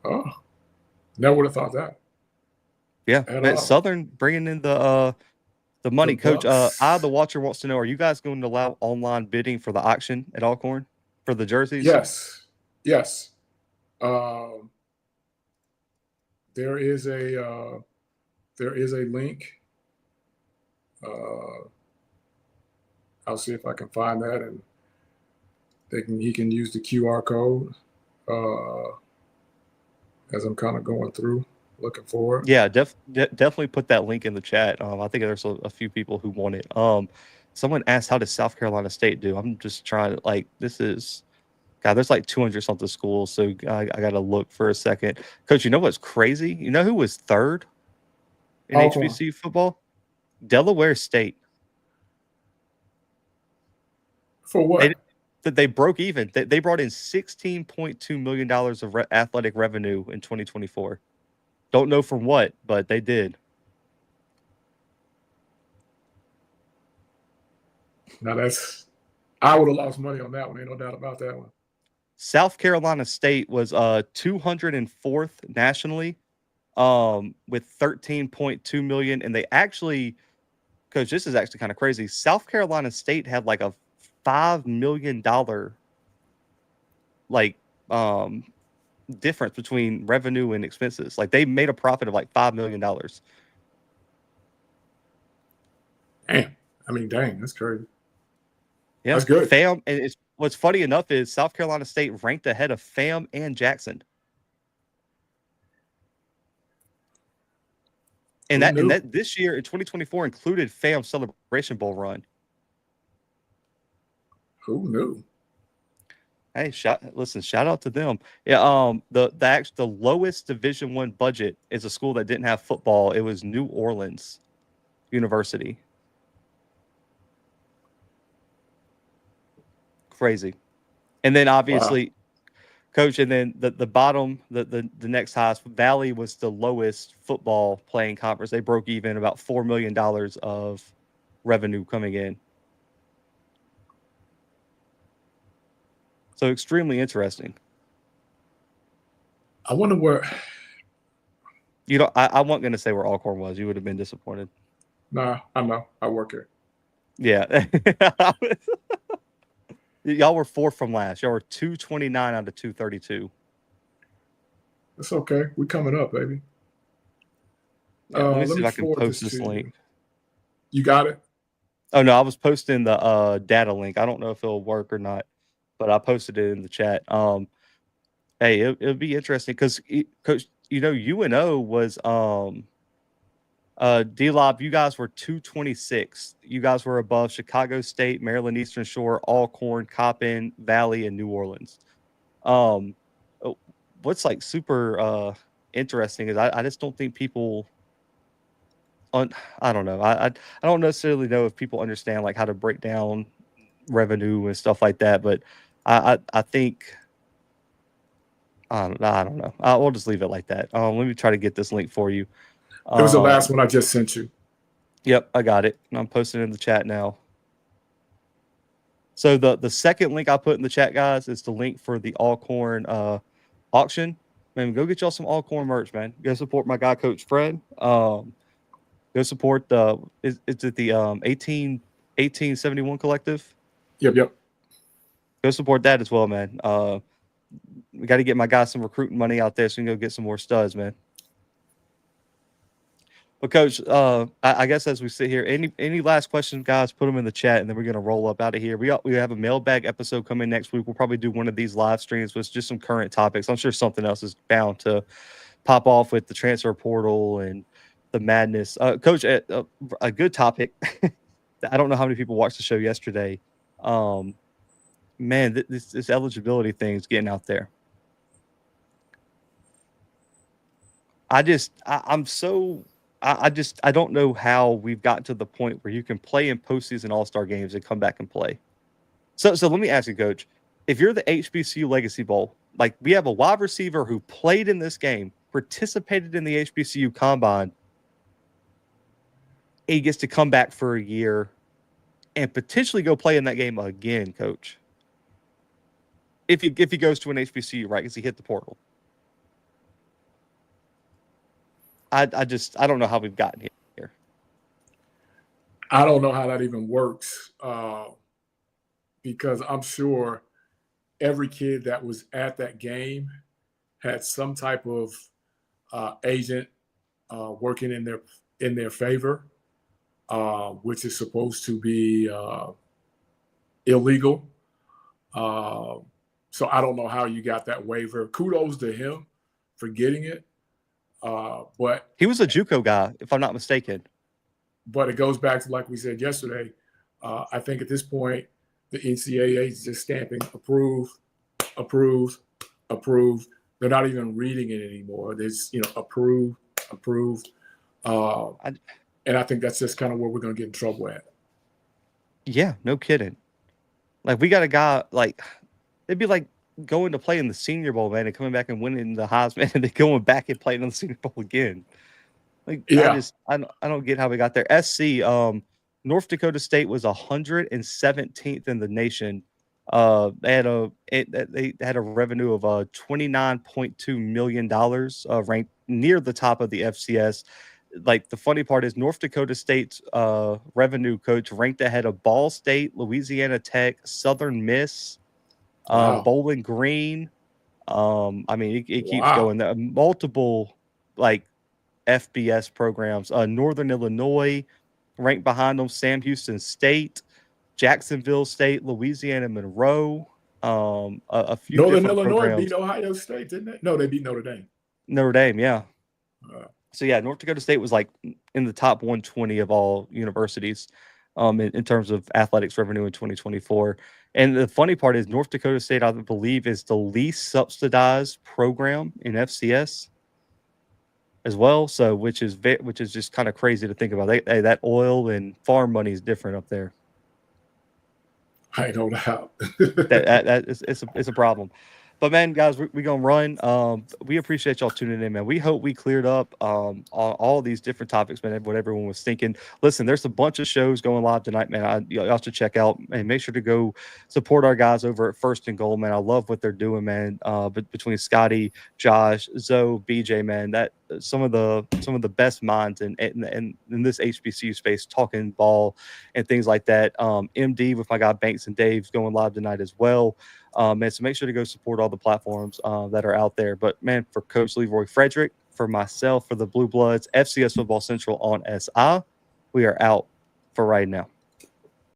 B: Oh. Never would have thought that.
A: Yeah, man, Southern bringing in the money. Coach, the watcher wants to know: are you guys going to allow online bidding for the auction at Alcorn for the jerseys?
B: Yes. There is a link. I'll see if I can find that, and he can use the QR code as I'm kind of going through. Looking forward.
A: Yeah, definitely put that link in the chat. I think there's a few people who want it. Someone asked, how does South Carolina State do? I'm just trying to, there's like 200 something schools, so I got to look for a second. Coach, you know what's crazy? You know who was third in HBCU football? Delaware State.
B: For what?
A: They broke even. They brought in $16.2 million of athletic revenue in 2024. Don't know from what, but they did.
B: Now I would have lost money on that one. Ain't no doubt about that one.
A: South Carolina State was 204th nationally, with 13.2 million, and they actually, Coach, this is actually kind of crazy. South Carolina State had like a $5 million difference between revenue and expenses. Like they made a profit of like $5 million.
B: Damn. I mean, dang, that's crazy.
A: Yeah,
B: that's good.
A: FAM, and what's funny enough is South Carolina State ranked ahead of FAM and Jackson. And that this year in 2024 included FAM Celebration Bowl run.
B: Who knew?
A: Hey, shout out to them. Yeah, the lowest Division I budget is a school that didn't have football. It was New Orleans University. Crazy. And then obviously, wow. Coach, and then the bottom, the next highest, Valley was the lowest football playing conference. They broke even about $4 million of revenue coming in. So extremely interesting.
B: I wonder where.
A: You know, I wasn't going to say where Alcorn was. You would have been disappointed.
B: Nah, I know. I work here.
A: Yeah. Y'all were 4th from last. Y'all were 229 out of 232.
B: That's okay. We're coming up, baby.
A: Yeah, let me see if I can post this link.
B: You got it?
A: Oh, no, I was posting the data link. I don't know if it'll work or not, but I posted it in the chat. Hey, it'll be interesting because, Coach, you know, UNO was D-Lob, you guys were 226. You guys were above Chicago State, Maryland Eastern Shore, Alcorn, Coppin, Valley, and New Orleans. What's like super interesting is I just don't think people I don't know. I don't necessarily know if people understand like how to break down revenue and stuff like that, but I think I don't know. We'll just leave it like that. Let me try to get this link for you.
B: It was the last one I just sent you.
A: Yep, I got it. I'm posting it in the chat now. So the second link I put in the chat, guys, is the link for the Alcorn auction. Man, go get y'all some Alcorn merch, man. Go support my guy, Coach Fred. Go support is it the 1871 Collective?
B: Yep.
A: Go support that as well, man. We got to get my guy some recruiting money out there so we can go get some more studs, man. But Coach, I guess as we sit here, any last questions, guys, put them in the chat, and then we're gonna roll up out of here. We have a mailbag episode coming next week. We'll probably do one of these live streams with just some current topics. I'm sure something else is bound to pop off with the transfer portal and the madness. Coach, a good topic. I don't know how many people watched the show yesterday. Man, this eligibility thing is getting out there. I don't know how we've gotten to the point where you can play in postseason All-Star games and come back and play. So let me ask you, Coach, if you're the HBCU Legacy Bowl, like we have a wide receiver who played in this game, participated in the HBCU Combine, he gets to come back for a year and potentially go play in that game again, Coach. If he goes to an HBCU, right, because he hit the portal. I don't know how we've gotten here.
B: I don't know how that even works because I'm sure every kid that was at that game had some type of agent working in their favor, which is supposed to be illegal. So I don't know how you got that waiver. Kudos to him for getting it. But
A: he was a JUCO guy, if I'm not mistaken.
B: But it goes back to, like we said yesterday, I think at this point, the NCAA is just stamping approve. They're not even reading it anymore. There's, approve. And I think that's just kind of where we're going to get in trouble at.
A: Yeah, no kidding. Like, we got a guy, like, it'd be like going to play in the Senior Bowl, man, and coming back and winning the Heisman, and then going back and playing in the Senior Bowl again. Like, yeah. I don't get how we got there. SC, North Dakota State was 117th in the nation. They had a revenue of $29.2 million, ranked near the top of the FCS. Like the funny part is North Dakota State's revenue coach ranked ahead of Ball State, Louisiana Tech, Southern Miss,
B: Wow.
A: Bowling Green. I mean, it keeps
B: Wow.
A: going. There are multiple like FBS programs. Northern Illinois ranked behind them. Sam Houston State, Jacksonville State, Louisiana Monroe. A few
B: Northern
A: different
B: Illinois
A: programs.
B: beat Ohio State, didn't they? No, they beat Notre Dame.
A: Notre Dame, yeah.
B: Uh,
A: So yeah, North Dakota State was like in the top 120 of all universities in terms of athletics revenue in 2024. And the funny part is North Dakota State, I believe, is the least subsidized program in FCS as well. So which is just kind of crazy to think about. That oil and farm money is different up there.
B: I don't doubt.
A: It's a problem. But man, guys, we gonna run. We appreciate y'all tuning in, man. We hope we cleared up all these different topics, man. What everyone was thinking. Listen, there's a bunch of shows going live tonight, man. Y'all should check out and make sure to go support our guys over at First and Goal, man. I love what they're doing, man. But between Scotty, Josh, Zoe, BJ, man, that some of the best minds in this HBCU space, talking ball and things like that. MD with my guy Banks and Dave's going live tonight as well. Man, so make sure to go support all the platforms that are out there. But man, for Coach Leroy Frederick, for myself, for the Blue Bloods, FCS Football Central on SI, we are out for right now.